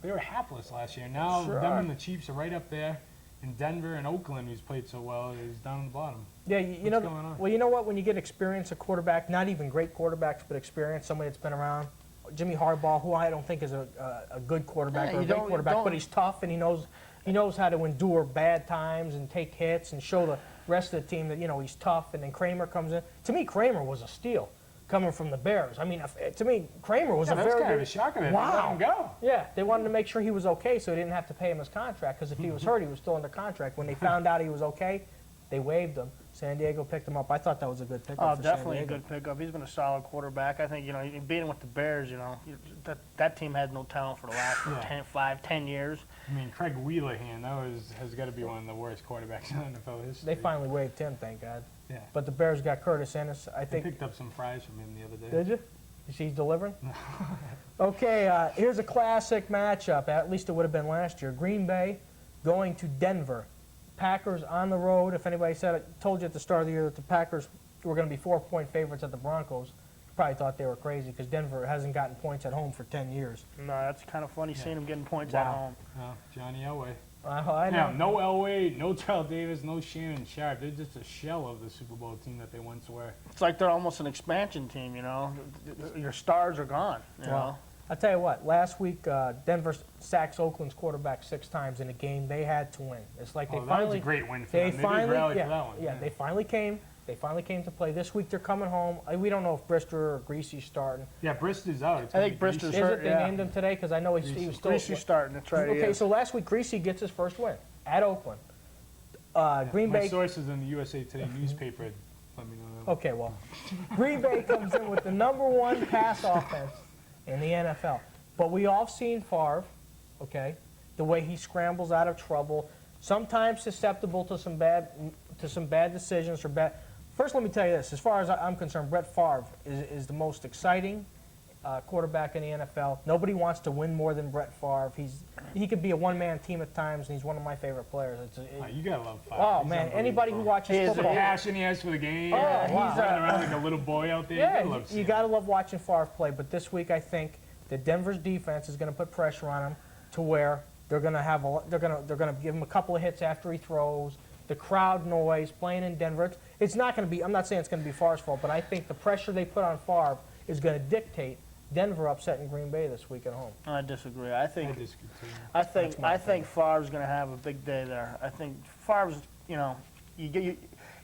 they were hapless last year. Now, Sure them are. and the Chiefs are right up there. And Denver and Oakland, who's played so well, is down on the bottom. Yeah, you know. What's going on? Well, you know what? When you get experience, a quarterback, not even great quarterbacks, but experience, somebody that's been around. Jimmy Harbaugh, who I don't think is a good quarterback Yeah, or a you great don't- quarterback, don't- but he's tough and he knows how to endure bad times and take hits and show the rest of the team that he's tough. And then Kramer comes in. To me, Kramer was a steal coming from the Bears. I mean, to me, Kramer was Yeah, a that's very kind of a good. shocker that they Wow. let him go. Yeah, they wanted to make sure he was okay, so they didn't have to pay him his contract. Because if he was hurt, he was still under contract. When they found out he was okay, they waived him. San Diego picked him up. I thought that was a good pickup. Oh, for definitely a San Diego. good pickup. He's been a solid quarterback. I think, beating with the Bears, that team had no talent for the last Yeah. 10 years. I mean, Craig Wheelahan, has got to be one of the worst quarterbacks in NFL history. They finally waived him, thank God. Yeah. But the Bears got Curtis Ennis. I I think. picked up some fries from him the other day. Did you? You see he's delivering? Okay, here's a classic matchup. At least it would have been last year. Green Bay going to Denver. Packers on the road. If anybody told you at the start of the year that the Packers were going to be 4-point favorites at the Broncos, you probably thought they were crazy because Denver hasn't gotten points at home for 10 years. No, that's kind of funny seeing him getting points Wow. at home. Oh, Johnny Elway. I Now, know. no Elway, no Terrell Davis, no Shannon Sharp. They're just a shell of the Super Bowl team that they once were. It's like they're almost an expansion team, Your stars are gone, you know. Well, I'll tell you what, last week Denver sacks Oakland's quarterback 6 times in a game they had to win. It's like they Oh, that finally was a great win for they them. They finally did rally yeah, for that one. yeah, they finally came. They finally came to play. This week they're coming home. We don't know if Brister or Greasy's starting. Yeah, Brister's out. It's I gonna think be Brister's Greasy. Is hurt, it? They yeah. named him today because I know he was still. Greasy's starting, that's right. he Okay, is. so last week Greasy gets his first win at Oakland. Green My Bay. sources in the USA Today newspaper let me know that. Okay, well, Green Bay comes in with the #1 pass offense in the NFL. But we all seen Favre, okay, the way he scrambles out of trouble, sometimes susceptible to some bad decisions or bad. First, let me tell you this: as far as I'm concerned, Brett Favre is the most exciting quarterback in the NFL. Nobody wants to win more than Brett Favre. He could be a one-man team at times, and he's one of my favorite players. Oh, you gotta love Favre. Oh He's man, anybody who unbelievable. watches He is a The football, passion he has for the game. Oh, he's wow. running around like a little boy out there. yeah, you gotta love seeing you it. got to love watching Favre play. But this week, I think that Denver's defense is going to put pressure on him to where they're going to they're going to give him a couple of hits after he throws. The crowd noise playing in Denver. It's not going to be. I'm not saying it's going to be Favre's fault, but I think the pressure they put on Favre is going to dictate Denver upsetting Green Bay this week at home. I disagree. I I think just could too. I think Favre's going to have a big day there. I think Favre's,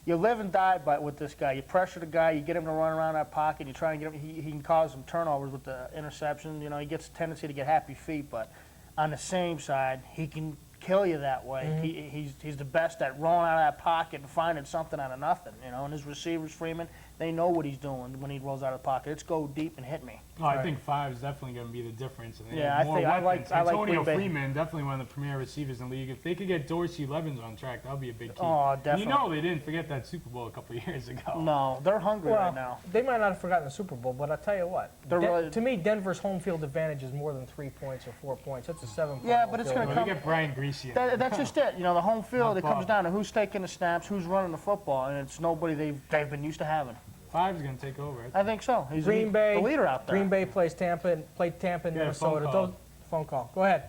you live and die with this guy. You pressure the guy, you get him to run around that pocket, you try and get him. He can cause some turnovers with the interception. He gets a tendency to get happy feet, but on the same side, he can kill you that way. Mm-hmm. He's the best at rolling out of that pocket and finding something out of nothing. And his receivers, Freeman, they know what he's doing when he rolls out of the pocket. It's go deep and hit me. Oh, I think Favre's definitely going to be the difference. And they Yeah, have I more think- I like- weapons. I like Antonio Green Bay. Freeman, definitely one of the premier receivers in the league. If they could get Dorsey Levens on track, that would be a big key. Oh, And definitely. they didn't forget that Super Bowl a couple of years ago. No, they're hungry right now. they might not have forgotten the Super Bowl, but I'll tell you what. They're really- to me, Denver's home field advantage is more than 3 points or 4 points. That's a 7-point. Yeah, home but it's field gonna Well, advantage. they get Brian Greasy. in That's there. just it. The home field, it Not comes far. down to who's taking the snaps, who's running the football, and it's nobody they've been used to having. Favre's going to take over. I think so. He's Green Bay, the leader out there. Green Bay played Tampa in Yeah, phone Minnesota. call. Phone call. Go ahead.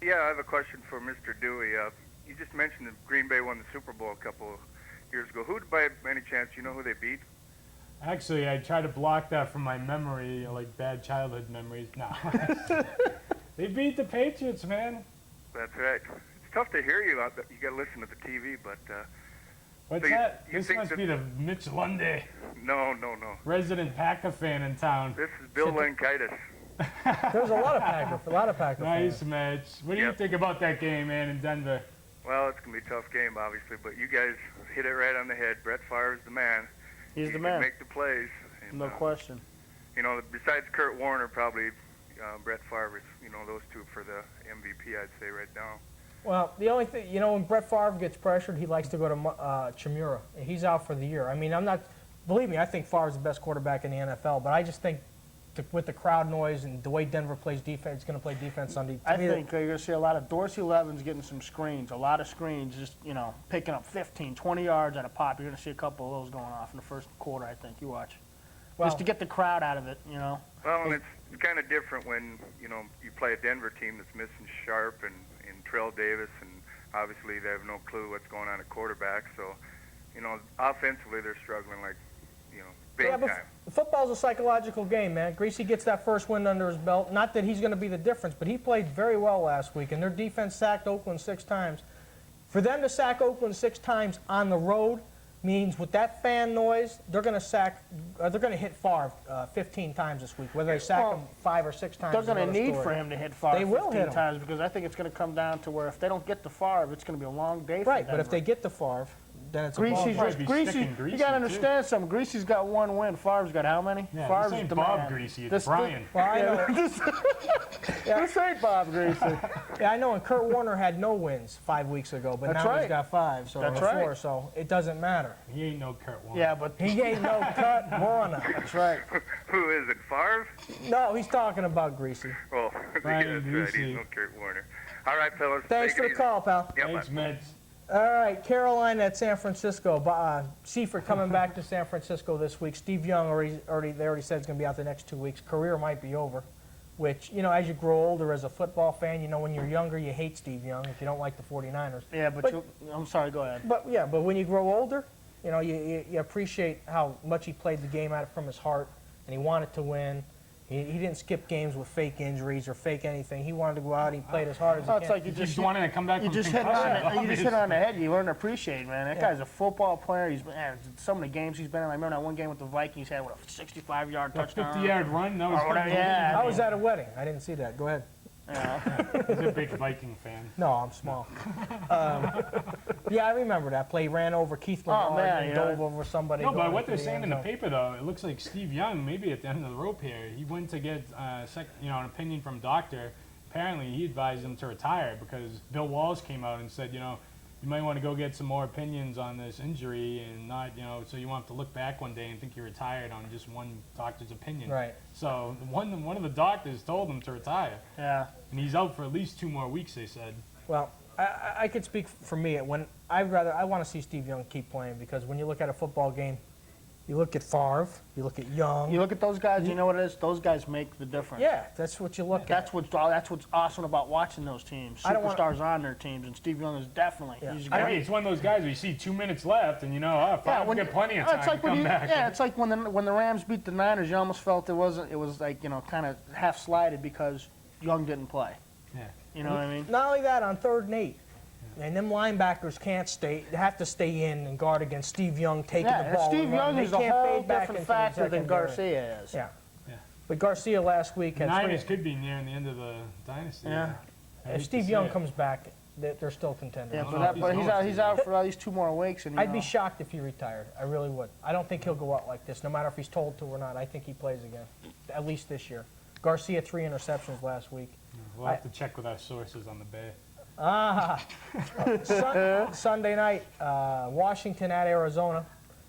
Yeah, I have a question for Mr. Dewey. You just mentioned that Green Bay won the Super Bowl a couple of years ago. Who, by any chance, you know who they beat? Actually, I try to block that from my memory, like bad childhood memories. No. They beat the Patriots, man. That's right. It's tough to hear you out there. You got to listen to the TV, but What's So you- that? you This think must that- be the Mitch Lundy, no. resident Packer fan in town. This is Bill Lankitis. There's a lot of Packer Nice fans. match. What do you Yep. think about that game, man, in Denver? Well, it's going to be a tough game, obviously, but you guys hit it right on the head. Brett Favre's the man. He's He the can man. make the plays. And, No question. besides Kurt Warner, probably Brett Favre is, those two for the MVP, I'd say right now. Well, the only thing, when Brett Favre gets pressured, he likes to go to Chimura. He's out for the year. I mean, believe me, I think Favre's the best quarterback in the NFL, but I just think with the crowd noise and the way Denver plays defense, it's going to play defense Sunday. I think you're going to see a lot of Dorsey Levens getting some screens, a lot of screens, just, picking up 15, 20 yards at a pop. You're going to see a couple of those going off in the first quarter, I think. You watch. Just to get the crowd out of it, Well, and it's kind of different when, you play a Denver team that's missing Sharp and Terrell Davis, and obviously they have no clue what's going on at quarterback. So, offensively they're struggling big time. Football's a psychological game, man. Greasy gets that first win under his belt. Not that he's going to be the difference, but he played very well last week, and their defense sacked Oakland 6 times. For them to sack Oakland 6 times on the road means with that fan noise, they're going to hit Favre 15 times this week. Whether they sack him 5 or 6 times, they're going to need for him to hit Favre 15 times, because I think it's going to come down to where if they don't get to Favre, it's going to be a long day for Right, Denver. but if they get to Favre, then it's Greasy's a ball. just Greasy. You got to understand something. Greasy's got 1 win. Favre's got how many? Yeah, Favre's this ain't the Bob man. Greasy, it's Brian. Well, I know. This ain't Bob Greasy. Yeah, I know. And Kurt Warner had no wins 5 weeks ago, but That's now right. he's got 5, so That's 4. right. So it doesn't matter. He ain't no Kurt Warner. Yeah, but He ain't no Kurt Warner. that's right. Who is it, Favre? No, he's talking about Greasy. Oh, Brian that's right. Greasy. He's no Kurt Warner. All right, fellas. Thanks take for it the easy. call, pal. Yep, Thanks, Meds. All right, Carolina at San Francisco. Seifert coming back to San Francisco this week. Steve Young they already said he's going to be out the next 2 weeks. Career might be over, which, as you grow older as a football fan, when you're younger, you hate Steve Young if you don't like the 49ers. Yeah, but I'm sorry. Go ahead. But when you grow older, you appreciate how much he played the game out from his heart, and he wanted to win. He didn't skip games with fake injuries or fake anything. He wanted to go out and he played as hard as he Oh, it's can. like you Just just wanted to come back you from just hit on concussion. it. You just hit on the head. You learn to appreciate, man. That Yeah. guy's a football player. Some of the games he's been in. I remember that one game with the Vikings had a 65-yard That touchdown. 50-yard run, that was Or whatever, unbelievable. yeah. How was that a wedding? I didn't see that. Go ahead. He's a big Viking fan. No, I'm small. Yeah, I remember that play. He ran over Keith Lamar man, and you dove know. over somebody. No, but going what into they're the saying end in the zone. paper, though, it looks like Steve Young, maybe at the end of the rope here, he went to get an opinion from a doctor. Apparently, he advised him to retire because Bill Walsh came out and said, you might want to go get some more opinions on this injury and not, so you won't have to look back one day and think you're retired on just one doctor's opinion. Right. So one of the doctors told him to retire, Yeah. and he's out for at least 2 more weeks, they said. Well, I could speak for me. I want to see Steve Young keep playing because when you look at a football game, you look at Favre, you look at Young. You look at those guys. You know what it is? Those guys make the difference. Yeah, that's what you look That's at. what's awesome about watching those teams. I don't want- Superstars on their teams, and Steve Young is definitely. Yeah. He's I mean, great. it's one of those guys where you see 2 minutes left, and Favre will get plenty of time it's like to come back. Yeah, it's like when the Rams beat the Niners. You almost felt it was like kind of half slided because Young didn't play. Yeah. You know what I mean? Not only that, on 3rd and 8, and them linebackers they have to stay in and guard against Steve Young taking Yeah, the and ball. Steve and running. Young is They a can't whole fade back different into the factor than secondary. Garcia is. Yeah. Yeah. But Garcia last week The had Niners could be nearing the end of the dynasty. Yeah. I hate If to Steve say Young it. comes back, they're still contenders. Yeah, don't but, know if but he's he's going out. to. He's out for at least 2 more weeks, and I'd be shocked if he retired. I really would. I don't think he'll go out like this, no matter if he's told to or not. I think he plays again, at least this year. Garcia 3 interceptions last week. We'll have to check with our sources on the Bay. Sunday night, Washington at Arizona.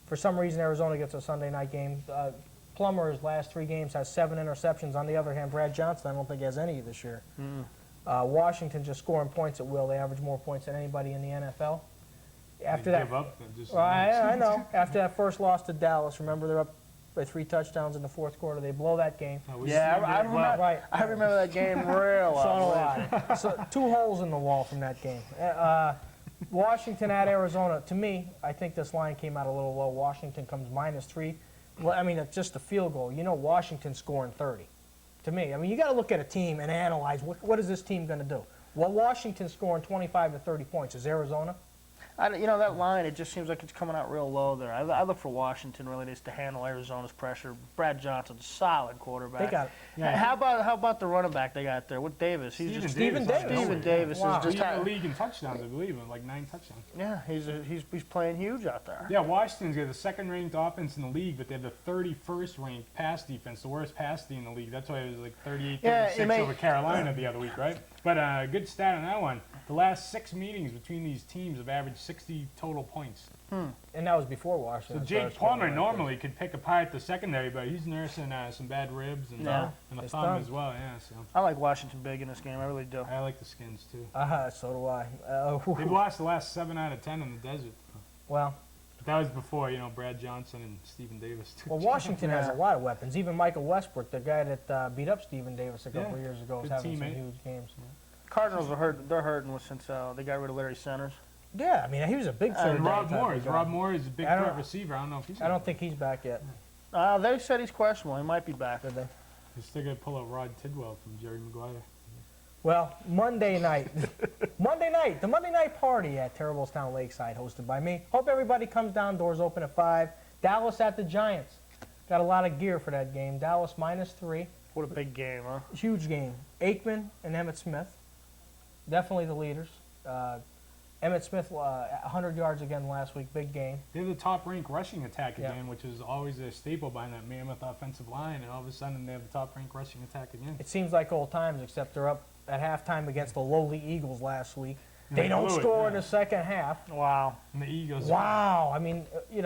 For some reason, Arizona gets a Sunday night game. Plummer's last 3 games has 7 interceptions. On the other hand, Brad Johnson, I don't think has any this year. Washington just scoring points at will. They average more points than anybody in the NFL. After They that, give up and just well, I know. After that first loss to Dallas, remember they're up by 3 touchdowns in the 4th quarter. They blow that game. Yeah, I remember. Right. I remember that game real So well. do I. So 2 holes in the wall from that game. Washington at Arizona. To me, I think this line came out a little low. Washington comes -3. Well, I mean, it's just a field goal. Washington's scoring 30. To me, I mean, you got to look at a team and analyze what is this team going to do. Well, Washington's scoring 25 to 30 points. Is Arizona? That line, it just seems like it's coming out real low there. I look for Washington really just to handle Arizona's pressure. Brad Johnson's a solid quarterback. They got it. Yeah. How about the running back they got there with Davis? He's just Stephen Davis. Stephen Davis Wow. is just Leading the league in touchdowns, I believe, like 9 touchdowns. yeah. He's playing huge out there. Yeah, Washington's got the second-ranked offense in the league, but they have the 31st-ranked pass defense, the worst pass D in the league. That's why it was like 38-36 over Carolina the other week, right? But good stat on that one. The last 6 meetings between these teams have averaged 60 total points. And that was before So Washington. Jake started Palmer scoring like normally could pick apart the secondary, but he's nursing some bad ribs and, Yeah. and a His thumb thumb. as well. Yeah, so I like Washington big in this game. I really do. I like the Skins too. that. So do I. They've lost the last 7 out of 10 in the desert. Well, But that was before, Brad Johnson and Stephen Davis. well, Washington has a Yeah. lot of weapons. Even Michael Westbrook, the guy that beat up Stephen Davis a couple Yeah. of years ago, is Good having some teammate. huge games. Cardinals are hurting. They're hurting since they got rid of Larry Centers. Yeah, I mean, he was a big third And down Rob type of Moore. guy. Rob Moore is a big I don't- threat receiver. I don't know if he's. I don't think he's back yet. They said he's questionable. He might be back. Did they? He's still gonna pull out Rod Tidwell from Jerry Maguire. Well, Monday night, the Monday night party at Terriblestown Lakeside, hosted by me. Hope everybody comes down. Doors open at 5. Dallas at the Giants. Got a lot of gear for that game. Dallas -3. What a big game, huh? Huge game. Aikman and Emmett Smith, definitely the leaders. Emmett Smith, 100 yards again last week. Big game. They have the top-ranked rushing attack Yeah. again, which is always a staple behind that mammoth offensive line, and all of a sudden they have the top-ranked rushing attack again. It seems like old times, except they're up at halftime against the lowly Eagles last week. They They don't blew it, score in yeah. the second half. Wow. And the Eagles. Wow. I mean, you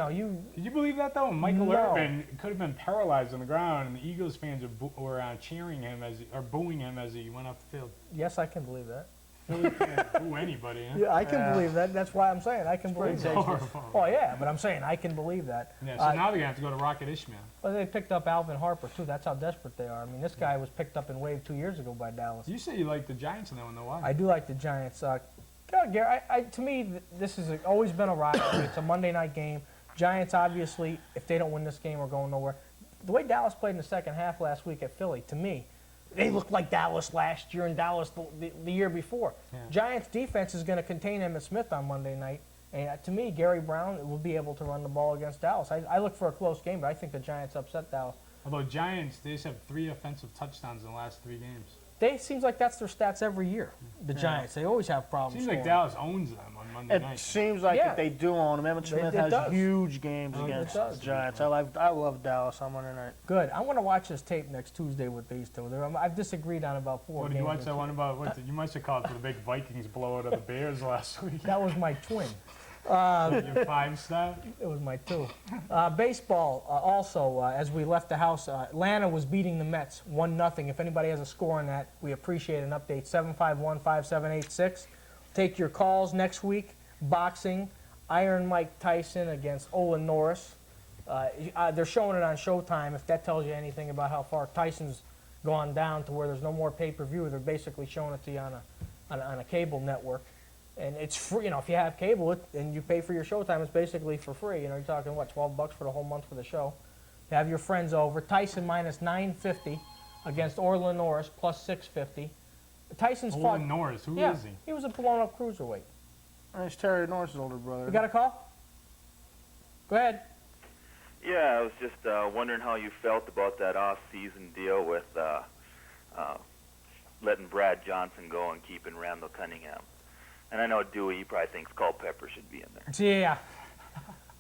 Did you believe that though? Michael No. Irvin could have been paralyzed on the ground, and the Eagles fans were cheering him or booing him as he went off the field. yes, I can believe that. Philly can't boo anybody. Huh? Yeah, I can Yeah. believe that. That's why I'm saying I can believe It's that. horrible. Oh yeah, but I'm saying I can believe that. Yeah, so now they're gonna have to go to Rocket Ishmael. Well, they picked up Alvin Harper too. That's how desperate they are. I mean, this guy was picked up and waived 2 years ago by Dallas. You say you like the Giants in that one, though. Why? I do like the Giants. God, Gary, to me, this has always been a rivalry. It's a Monday night game. Giants, obviously, if they don't win this game, are going nowhere. The way Dallas played in the second half last week at Philly, to me, they looked like Dallas last year and Dallas the year before. Yeah. Giants defense is going to contain Emmitt Smith on Monday night. And to me, Gary Brown will be able to run the ball against Dallas. I look for a close game, but I think the Giants upset Dallas. Although Giants, they just have 3 offensive touchdowns in the last 3 games. Seems like that's their stats every year. The Giants, they always have problems. Seems like scoring. Dallas owns them on Monday It night. seems like Yeah. that they do own him. Emmett Smith it has does. huge games It against does. the Giants. I love Dallas on Monday night. Good. I want to watch this tape next Tuesday with these two. I've disagreed on about 4 What games. did you watch this that year. one about? You must have called for the big Vikings blowout of the Bears last week. That was my twin. Your 5-star. It was my 2. Baseball, also, as we left the house, Atlanta was beating the Mets 1-0. If anybody has a score on that, we appreciate an update. 751-5786. Take your calls next week. Boxing, Iron Mike Tyson against Olin Norris. They're showing it on Showtime. If that tells you anything about how far Tyson's gone down to where there's no more pay-per-view, they're basically showing it to you on a cable network. And it's free, if you have cable and you pay for your Showtime, it's basically for free. You're talking, what, $12 for the whole month for the show. You have your friends over. Tyson minus 950 against Orlin Norris plus 650. Tyson's fought. Olin Norris, who Yeah, is he? he was a blown-up cruiserweight. It's Terry Norris' older brother. You got a call? Go ahead. Yeah, I was just wondering how you felt about that off-season deal with letting Brad Johnson go and keeping Randall Cunningham. And I know Dewey, he probably thinks Culpepper should be in there. Yeah.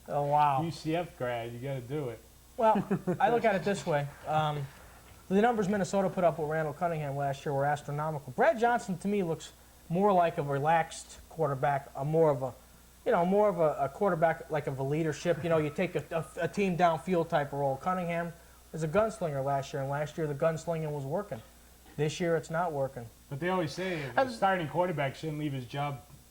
Oh, wow. UCF grad, you got to do it. Well, I look at it this way. The numbers Minnesota put up with Randall Cunningham last year were astronomical. Brad Johnson, to me, looks more like a relaxed quarterback, more of a quarterback like of a leadership. You take a team downfield type of role. Cunningham was a gunslinger last year, and last year the gunslinging was working. This year it's not working. But they always say the starting quarterback shouldn't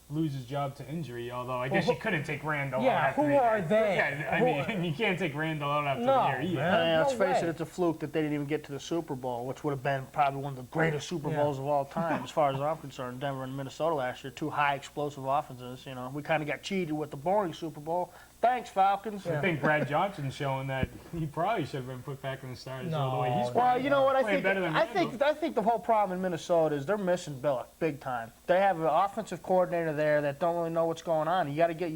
lose his job to injury, although I guess you couldn't take Randall out Yeah, after who the- are they? Yeah, I mean, you can't take Randall out after No, the year either. man. And let's No face way. it, it's a fluke that they didn't even get to the Super Bowl, which would have been probably one of the greatest Super Yeah. Bowls of all time, as far as I'm concerned. Denver and Minnesota last year, 2 high explosive offenses. We kind of got cheated with the boring Super Bowl. Thanks, Falcons. I think Brad Johnson's showing that he probably should have been put back in the starters. No. The way he's Well, playing. you know what I Playing think. better than Randall. I think the whole problem in Minnesota is they're missing Billick big time. They have an offensive coordinator there that don't really know what's going on. You got to get,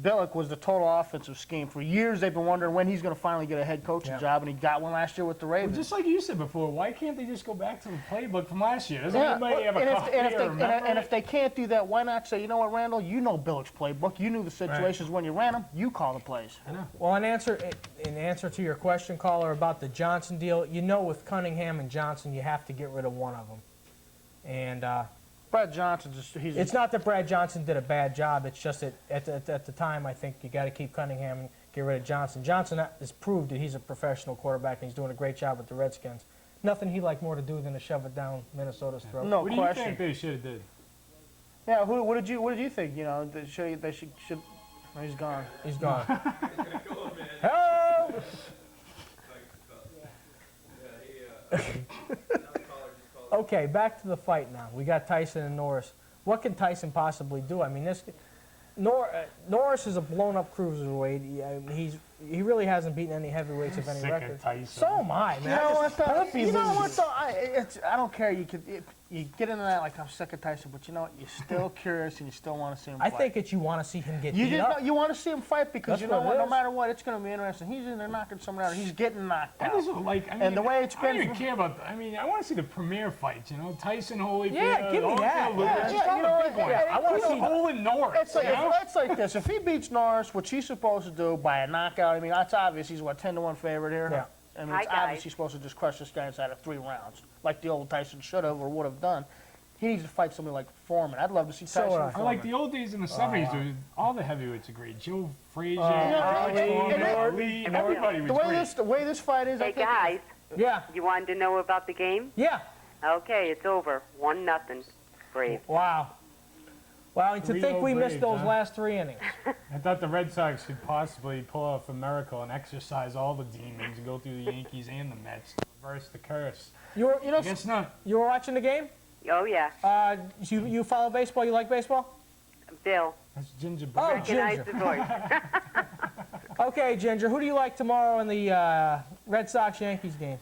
Billick was the total offensive scheme. For years, they've been wondering when he's going to finally get a head coaching job, and he got one last year with the Ravens. Well, just like you said before, why can't they just go back to the playbook from last year? Doesn't Yeah, anybody have a copy or remember and it? if they can't do that, why not say, you know what, Randall, you know Billick's playbook. You knew the situations when you ran them. You call the plays. Well, in answer to your question, caller, about the Johnson deal, with Cunningham and Johnson, you have to get rid of one of them. And Brad Johnson, it's not that Brad Johnson did a bad job. It's just that at the time, I think you got to keep Cunningham and get rid of Johnson. Johnson has proved that he's a professional quarterback, and he's doing a great job with the Redskins. Nothing he'd like more to do than to shove it down Minnesota's throat. No What do you question. think they should have did? Yeah, what did you think? They should. Oh, he's gone. He's gone. Hello. Okay, back to the fight now. We got Tyson and Norris. What can Tyson possibly do? I mean, Norris is a blown-up cruiserweight. He really hasn't beaten any heavyweights of any Sick of record. Tyson. So am I, man. You know what, though? I don't care. You get into that like I'm sick of Tyson, but you know what? You're still curious and you still want to see him I fight. think that you want to see him get You beat just up. you want to see him fight because That's you know what it what? No is. matter what, it's going to be interesting. He's in there knocking someone out. He's getting knocked I out. just like. I mean, And the way it's I don't been even care about. I mean, I want to see the premier fights. Tyson Holyfield. Yeah, give me that. Holyfield, Yeah, Lewis, yeah, you know what? Yeah, I want to see Olin Norris. It's like this. If he beats Norris, which he's supposed to do by a knockout, I mean, that's obvious. He's, 10-1 favorite here? Yeah. I mean, Hi, it's guys. obvious he's supposed to just crush this guy inside of 3 rounds, like the old Tyson should have or would have done. He needs to fight somebody like Foreman. I'd love to see So Tyson would I. and I Foreman. like the old days in the 70s. Dude, all the heavyweights are great. Joe Frazier, Ali, Ali, everybody was great. The way this fight is, I Hey think guys, Yeah, you wanted to know about the game? yeah. Okay, it's over. 1-0. Brave. Wow. Wow, and to think 3-0 we missed Braves, those huh? last 3 innings. I thought the Red Sox could possibly pull off a miracle and exercise all the demons and go through the Yankees and the Mets to reverse the curse. You were, I guess not. you were watching the game? Oh, yeah. You follow baseball? You like baseball? Bill, That's Ginger Oh, Bread. recognize Ginger. the voice. Okay, Ginger. Who do you like tomorrow in the Red Sox-Yankees game?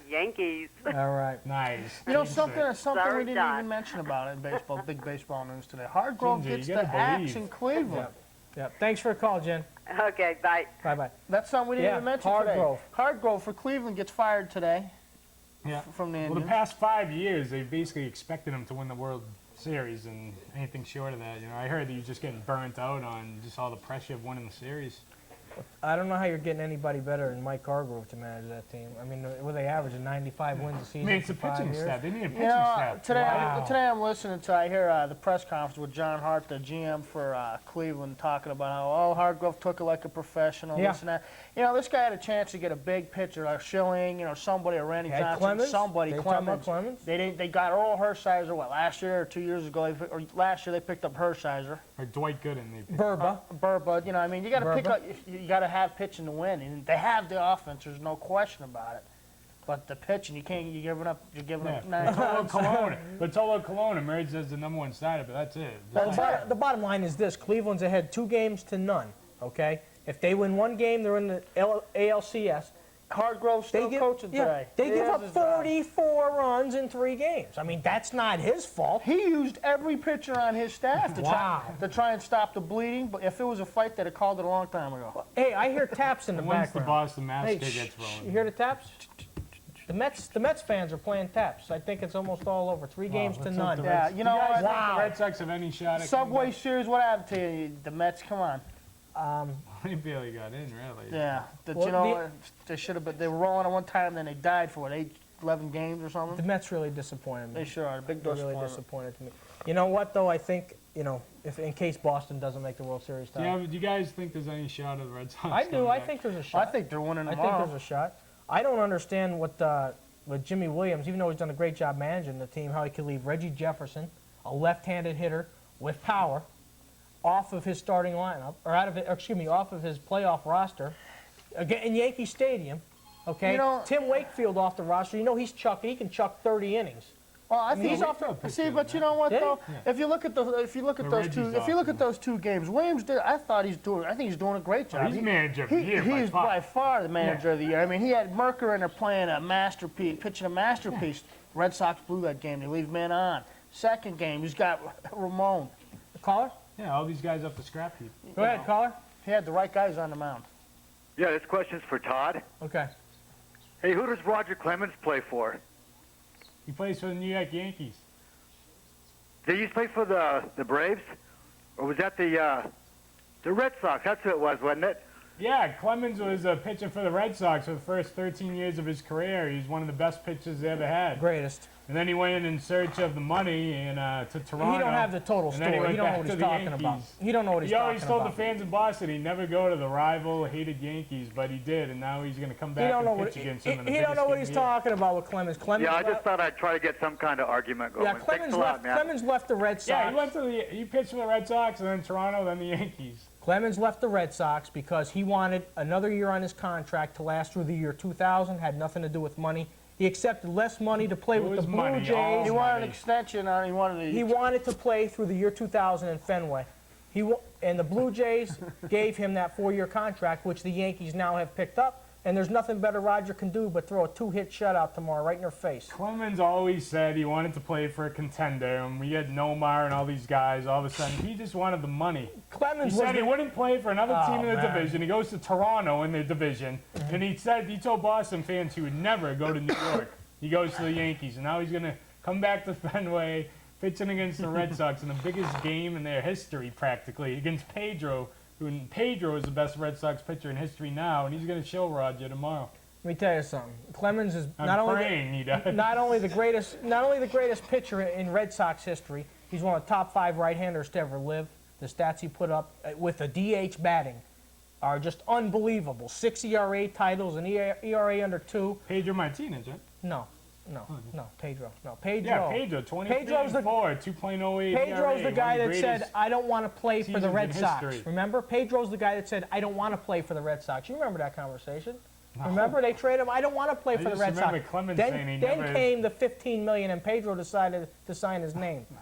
Yankees. All right. Nice. something we Sorry, didn't Don. even mention about it in baseball, big baseball news today. Hargrove Ginger, gets you the gotta axe believe. in Cleveland. Yeah. Thanks for the call, Jen. Okay, bye. Bye-bye. That's something we didn't Yeah, even mention Hargrove. today. Hargrove for Cleveland gets fired today Yeah. from the Well, Indians. the past 5 years, they basically expected him to win the World Series, and anything short of that, I heard that he was just getting burnt out on just all the pressure of winning the series. I don't know how you're getting anybody better than Mike Hargrove to manage that team. I mean, were they averaging 95 wins a I season mean, it's for a 5 pitching years? staff. They need a pitching You know, staff. today, Wow. today I'm listening to, I hear the press conference with John Hart, the GM for Cleveland, talking about how, Hargrove took it like a professional, Yeah. this and that. This guy had a chance to get a big pitcher like Schilling, somebody, or Randy Had Johnson, Clemens? somebody, They talking about Clemens. Clemens? They got Earl Hershiser, last year or 2 years ago, or last year they picked up Hershiser. Or Dwight Gooden. They picked. Burba. Burba, I mean, you got to pick Burba. up, you got to have pitching to win, and they have the offense. There's no question about it. But the pitching, you're giving up Yeah. 9 Bartolo Colon. Bartolo Colon emerged as the #1 starter, but that's it. The bottom line is this. Cleveland's ahead 2 games to none, okay? If they win 1 game, they're in the ALCS. Hargrove's still coaching today. They He give has up his job. 44 runs in 3 games. I mean, that's not his fault. He used every pitcher on his staff to, Wow. try and stop the bleeding. But if it was a fight, they'd have called it a long time ago. Hey, I hear taps in the Once the background. Boston Hey, Massacre shh, gets shh, rolling. you hear the taps? The Mets fans are playing taps. I think it's almost all over. 3 games to let's none. hope the Yeah, Reds- you know Do you guys what? think Wow. the Red Sox have any shot at Subway Series, what happened to you? The Mets, come on. They barely got in, really. Yeah, Well, they should have. But they were rolling at one time, then they died for 11 games or The something. Mets really disappointed me. They sure are. Big They're really disappointment. disappointed to me. You know what, though? I think, if in case Boston doesn't make the World Series Do title. you guys think there's any shot of the Red Sox? I do. coming I back? think there's a I shot. think they're winning I tomorrow. think there's a shot. I don't understand with Jimmy Williams, even though he's done a great job managing the team, how he could leave Reggie Jefferson, a left-handed hitter with power, off of his starting lineup, or off of his playoff roster, again in Yankee Stadium. Okay, You know- Tim Wakefield off the roster. He's chucking. He can chuck 30 innings. Well, I think He's off the see, but you know what Did he? though? If you look at those two games, Williams did. I think he's doing a great job. He's manager of the year He's by far. by far the manager of the year. I mean, he had Merker in there playing a masterpiece, pitching a masterpiece. Red Sox blew that game. They leave men on. Second game, he's got Ramon. Caller? Yeah, all these guys up the scrap heap. Go ahead, caller. He had the right guys on the mound. Yeah, this question's for Todd. Okay. Hey, who does Roger Clemens play for? He plays for the New York Yankees. Did he play for the Braves? Or was that the Red Sox? That's who it was, wasn't it? Yeah, Clemens was a pitcher for the Red Sox for the first 13 years of his career. He was one of the best pitchers they ever had. Greatest. And then he went in search of the money and to Toronto. He don't have the total and then story. He don't know went what back he's to the talking about. Yankees. He don't know what he's He talking always about. told the fans in Boston he'd never go to the rival, hated Yankees, but he did, and now he's going to come He back don't know and what pitch against them in the he don't biggest know what game he's of the year. talking about with Clemens. Clemens Yeah, I left, just thought I'd try to get some kind of argument going. yeah, Thanks Clemens a lot, left. man. Clemens left the Red Sox. Yeah, he went to he pitched for the Red Sox, and then Toronto, then the Yankees. Clemens left the Red Sox because he wanted another year on his contract to last through the year 2000. Had nothing to do with money. He accepted less money to play It with was the Blue money, Jays. all He wanted an money. extension on. He wanted to play through the year 2000 in Fenway. And the Blue Jays gave him that 4-year contract, which the Yankees now have picked up. And there's nothing better Roger can do but throw a 2-hit shutout tomorrow right in their face. Clemens always said he wanted to play for a contender, and we had Nomar and all these guys. All of a sudden, he just wanted the money. Clemens He said he wouldn't play for another Oh, team in the man. division. He goes to Toronto in the division, and he told Boston fans he would never go to New York. He goes to the Yankees, and now he's going to come back to Fenway, pitching against the Red Sox in the biggest game in their history, practically, against Pedro. Pedro is the best Red Sox pitcher in history now, and he's going to show Roger tomorrow. Let me tell you something. Clemens is I'm not praying he does. not only the greatest pitcher in Red Sox history. He's one of the top 5 right-handers to ever live. The stats he put up with a DH batting are just unbelievable. 6 ERA titles, an ERA under 2. Pedro Martinez, right? No, Pedro. No, Pedro. Yeah, Pedro, 23 Pedro's the- and 4, 2.08 Pedro's ERA, the guy one of that the said, greatest I don't want to play for the seasons Red in Sox. history. Remember? Pedro's the guy that said, I don't want to play for the Red Sox. You remember that conversation? Remember? They traded him, I don't want to play for the just Red Sox. remember Clemens saying he Then never- came the $15 million, and Pedro decided to sign his name. All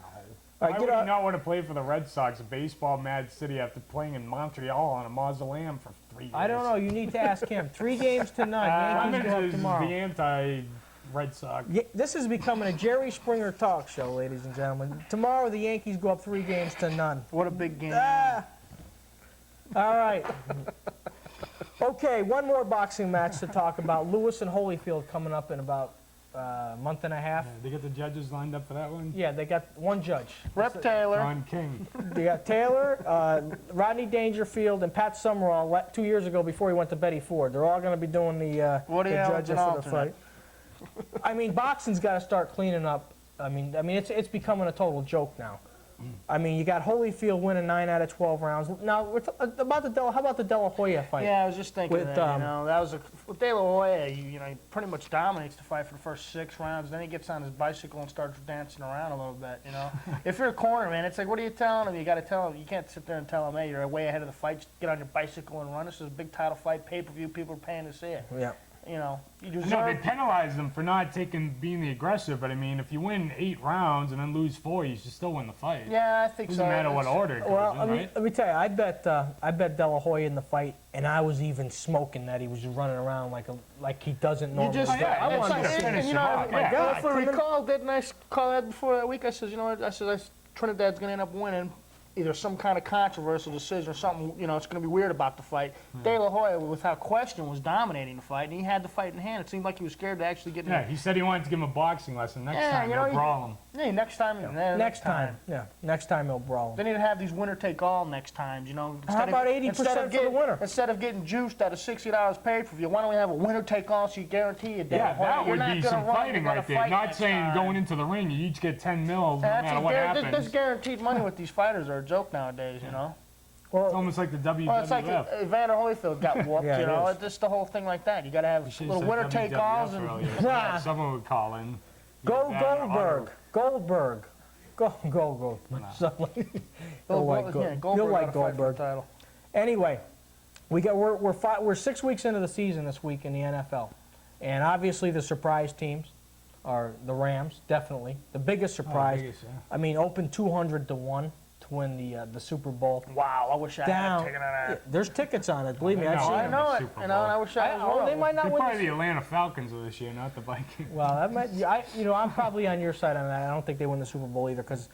Why right, would get he on- not want to play for the Red Sox, a baseball mad city, after playing in Montreal on a mausoleum for 3 years? I don't know. You need to ask him. 3 games to none. Yankees go up Clemens is tomorrow. the anti-Red Sox. This is becoming a Jerry Springer talk show, ladies and gentlemen. Tomorrow, the Yankees go up 3 games to none. What a big game. All right. Okay, one more boxing match to talk about. Lewis and Holyfield coming up in about a month and a half. Yeah, they get the judges lined up for that one. Yeah, they got one judge. Rep Taylor. John King. They got Taylor, Rodney Dangerfield, and Pat Summerall 2 years ago before he went to Betty Ford. They're all going to be doing the Woody Allen's judges an for the alternate. fight. I mean, boxing's got to start cleaning up. I mean, it's becoming a total joke now. I mean, you got Holyfield winning 9 out of 12 rounds. Now, how about the De La Hoya fight? Yeah, I was just thinking With, that. That was with De La Hoya. He pretty much dominates the fight for the first 6 rounds. Then he gets on his bicycle and starts dancing around a little bit. If you're a corner man, it's like, what are you telling him? You got to tell him. You can't sit there and tell him, hey, you're way ahead of the fight. Just get on your bicycle and run. This is a big title fight, pay-per-view. People are paying to see it. Yeah. You No, they deserve. penalized them for not being the aggressor, but I mean, if you win 8 rounds and then lose 4, you should still win the fight. Yeah, I think Doesn't so. matter what order it goes Well, in, right? let me tell you, I bet De La Hoya in the fight, and I was even smoking that he was running around like he doesn't normally. You just, do. I it's wanted like, to see and it. you know, off. Yeah. God, if I Clement- recall, didn't I call that before that week? I said, Trinidad's going to end up winning either some kind of controversial decision or something, it's going to be weird about the fight. De La Hoya, without question, was dominating the fight, and he had the fight in hand. It seemed like he was scared to actually get in Yeah, he said he wanted to give him a boxing lesson. Next Yeah, time, you know, no problem. Hey, next time. Next time. Yeah, next time he'll brawl. They need to have these winner-take-all next times, How about 80% for the winner? Instead of getting juiced out of $60 pay-per-view, why don't we have a winner-take-all so you guarantee you, De La Yeah, Hoya, that you're would not be gonna some run, fighting you're right gonna there. fight Not next saying time. going into the ring, you each get 10 mil, no That's matter what happens. this guaranteed money with these fighters are a joke nowadays, It's Well, almost like the WWF. Well, it's like Evander Holyfield got whooped, Yeah, it is. It's just the whole thing like that. You got to have You should little have winner said take alls WWF and earlier. Yeah, someone would call in. Goldberg. Go. You'll like Goldberg Goldberg. title. Anyway, we're 6 weeks into the season this week in the NFL, and obviously the surprise teams are the Rams, definitely. The biggest surprise. biggest, yeah. I mean, open 200 to 1 to win the Super Bowl. Wow, I wish I Down. had taken on that. There's tickets on it. Believe me, I've No, seen I them. know it. Super And I Bowl. wish I had Oh, they might not They're win. probably the Atlanta Falcons of this year, not the Vikings. Well, that might. I'm probably on your side on that. I don't think they win the Super Bowl either because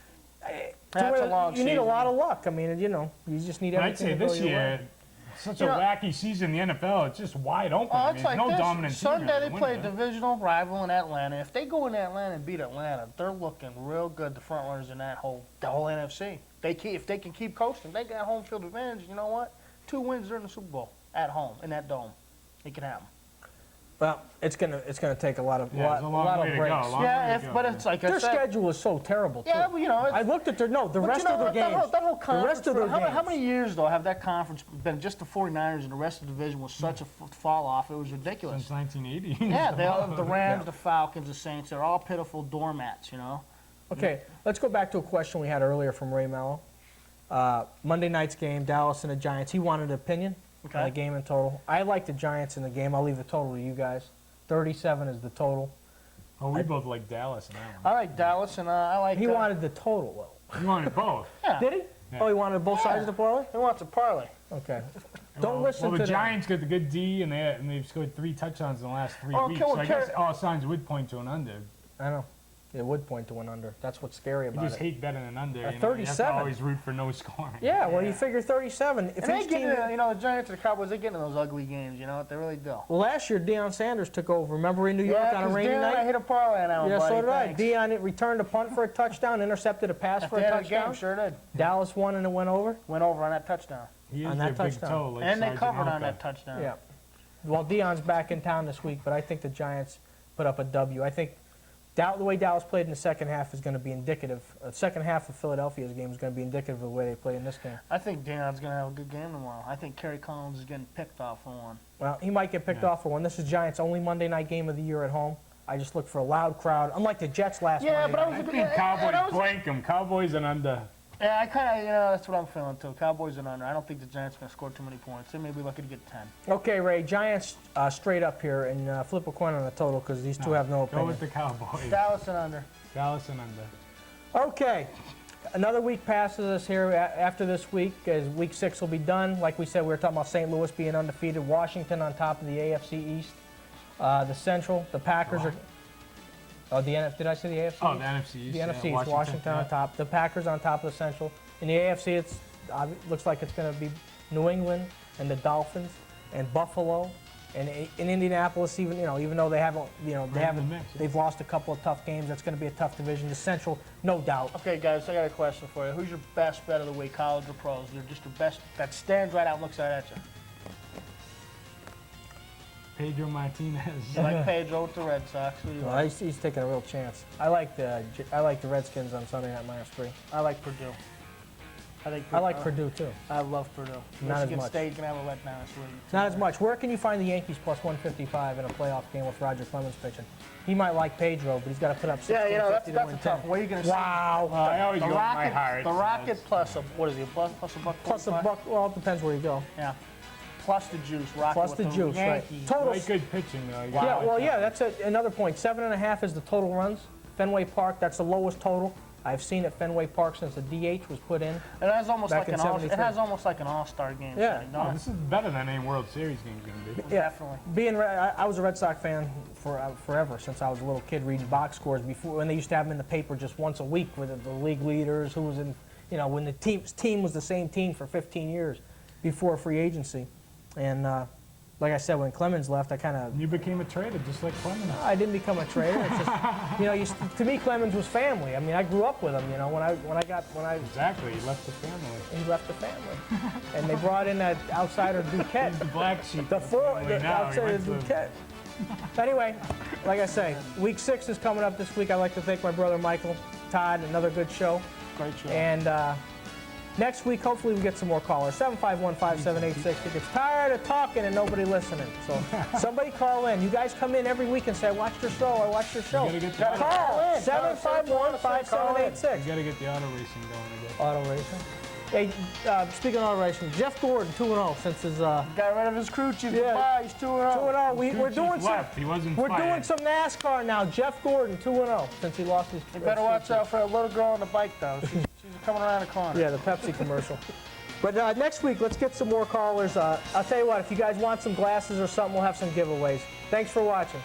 That's a long you need a season. lot of luck. I mean, you just need But I'd everything say to go this your way. year, such You a know- wacky season in the NFL. It's just wide open. Oh, I it's mean, like no this. dominant team Sunday really they wins play a it. divisional rival in Atlanta. If they go into Atlanta and beat Atlanta, they're looking real good. The front runners in the whole NFC. If they can keep coasting, they got home field advantage. You know what? 2 wins during the Super Bowl at home in that dome. It can happen. Well, it's gonna take a lot of Yeah, it's a long lot way of to breaks. go. Long way Yeah, to go, but yeah. it's like I Their said. schedule is so terrible too. Yeah, but you know, I looked at the But rest you know of their what? games. That whole the conference. rest of their how games. many years though have that conference been just the 49ers and the rest of the division was such a fall off? It was ridiculous. Since 1980. Yeah, the Rams, the Falcons, the Saints, they're all pitiful doormats, you know. Okay, let's go back to a question we had earlier from Ray Mello. Monday night's game, Dallas and the Giants. He wanted an opinion on Okay. the game in total. I like the Giants in the game. I'll leave the total to you guys. 37 is the total. Oh, we both like Dallas in that one. I like Dallas, and I like. He wanted the total, though. You wanted both. Yeah. Did he? Yeah. Oh, he wanted both sides of the parlay? He wants a parlay. Okay. Don't listen well, to the them. Giants got the good D, and they've scored 3 touchdowns in the last 3 Oh, weeks. okay, So well, I guess all signs would point to an under. I know. It would point to an under. That's what's scary I about just it. hate betting an under. A You know? You have to 37. always root for no scoring. Yeah, well, you figure 37. If And they each get team, into, you know, the Giants and the Cowboys, they get into those ugly games, you know what? They really do. well, last year Deion Sanders took over. Remember in New York on a 'cause rainy Dan, I night? hit a parlay on that one, Yeah, buddy. so did I. Thanks. Deion returned a punt for a touchdown, intercepted a pass At for the a end of the game, touchdown. sure did. Dallas won and it went over. Went over on that touchdown. He is On their that big touchdown. toe, like And they Sergeant covered on Hawker. that touchdown. Yeah. Well, Deion's back in town this week, but I think the Giants put up a W. I think the way Dallas played in the second half is going to be indicative. The second half of Philadelphia's game is going to be indicative of the way they play in this game. I think Deion's going to have a good game tomorrow. I think Kerry Collins is getting picked off for one. Well, he might get picked off for one. This is Giants' only Monday night game of the year at home. I just look for a loud crowd, unlike the Jets last Yeah, Monday but I night. was I think Cowboys blank them. Cowboys and under. Yeah, I kind of, you know, that's what I'm feeling too. Cowboys and under. I don't think the Giants are going to score too many points. They may be lucky to get 10. Okay, Ray, Giants straight up here, and flip a coin on the total because these two have no Go opinion. with the Cowboys. Dallas and under. Dallas and under. Okay, another week passes us here. After this week, as week 6 will be done. Like we said, we were talking about St. Louis being undefeated. Washington on top of the AFC East. The Central, the Packers are. Oh, did I say the AFC? Oh, the NFC East. The yeah, NFC East, Washington on yeah. top. The Packers on top of the Central. In the AFC, looks like it's going to be New England and the Dolphins and Buffalo and in Indianapolis. Even though they haven't, Right in the mix, yeah. they've lost a couple of tough games. That's going to be a tough division. The Central, no doubt. Okay, guys, I got a question for you. Who's your best bet of the week, college or pros? They're just the best that stands right out and looks right at you. Pedro Martinez. You like Pedro with the Red Sox. Who do you Well, like? he's taking a real chance. I like the Redskins on Sunday night -3. I like Purdue. I like Purdue too. I love Purdue. Not as Michigan much. State can have a letdown this week. Not as much. Where can you find the Yankees plus 155 in a playoff game with Roger Clemens pitching? He might like Pedro, but he's got to put up 16, Yeah, you know, that's 50 to a win tough 10. one. Where are you going to Wow. I always the go with my Rocket, heart. the so Rocket that's- plus a, what is he, plus a buck? Plus a 45? buck. Well, it depends where you go. Yeah. Plus the juice. Rocket Plus with the juice, right. Yankees. Total. Like good pitching, though. You Yeah, gotta well, like yeah, that. that's another point. 7.5 is the total runs. Fenway Park, that's the lowest total I've seen at Fenway Park since the DH was put in. It has almost Back like in an all. It 73. has almost like an all-star game. Yeah. setting, Oh, don't it? this is better than any World Series game's going to be. Yeah. Definitely. I was a Red Sox fan for forever since I was a little kid reading box scores before when they used to have them in the paper just once a week with the league leaders who was in, when the team was the same team for 15 years before free agency, and like I said, when Clemens left, I kind of. You became a trader just like Clemens. I didn't become a trader. It's just, to me, Clemens was family. I mean, I grew up with him. When I Exactly, he left the family. he left the family, and they brought in that outsider Duquette. He's the black sheep. The of full, family the now. He outsider went to- Duquette. Anyway, like I say, week 6 is coming up this week. I'd like to thank my brother Michael, Todd, another good show. Great show. And next week, hopefully, we get some more callers. 751-5786. He gets tired of talking and nobody listening. So somebody call in. You guys come in every week and say, I watched your show. I watched your show. You gotta get the Call in. 751-5786. You got to get the auto racing going again. Auto racing. Hey, speaking of auto racing, Jeff Gordon, 2-0 since his. Got rid of his crew chief. Yeah. Goodbye. He's 2-0. 2-0. We're doing some. Left. He wasn't We're fired. doing some NASCAR now. Jeff Gordon, 2-0 since he lost his. You better watch out for a little girl on the bike, though. She's coming around the corner. Yeah, the Pepsi commercial. But next week, let's get some more callers. I'll tell you what, if you guys want some glasses or something, we'll have some giveaways. Thanks for watching.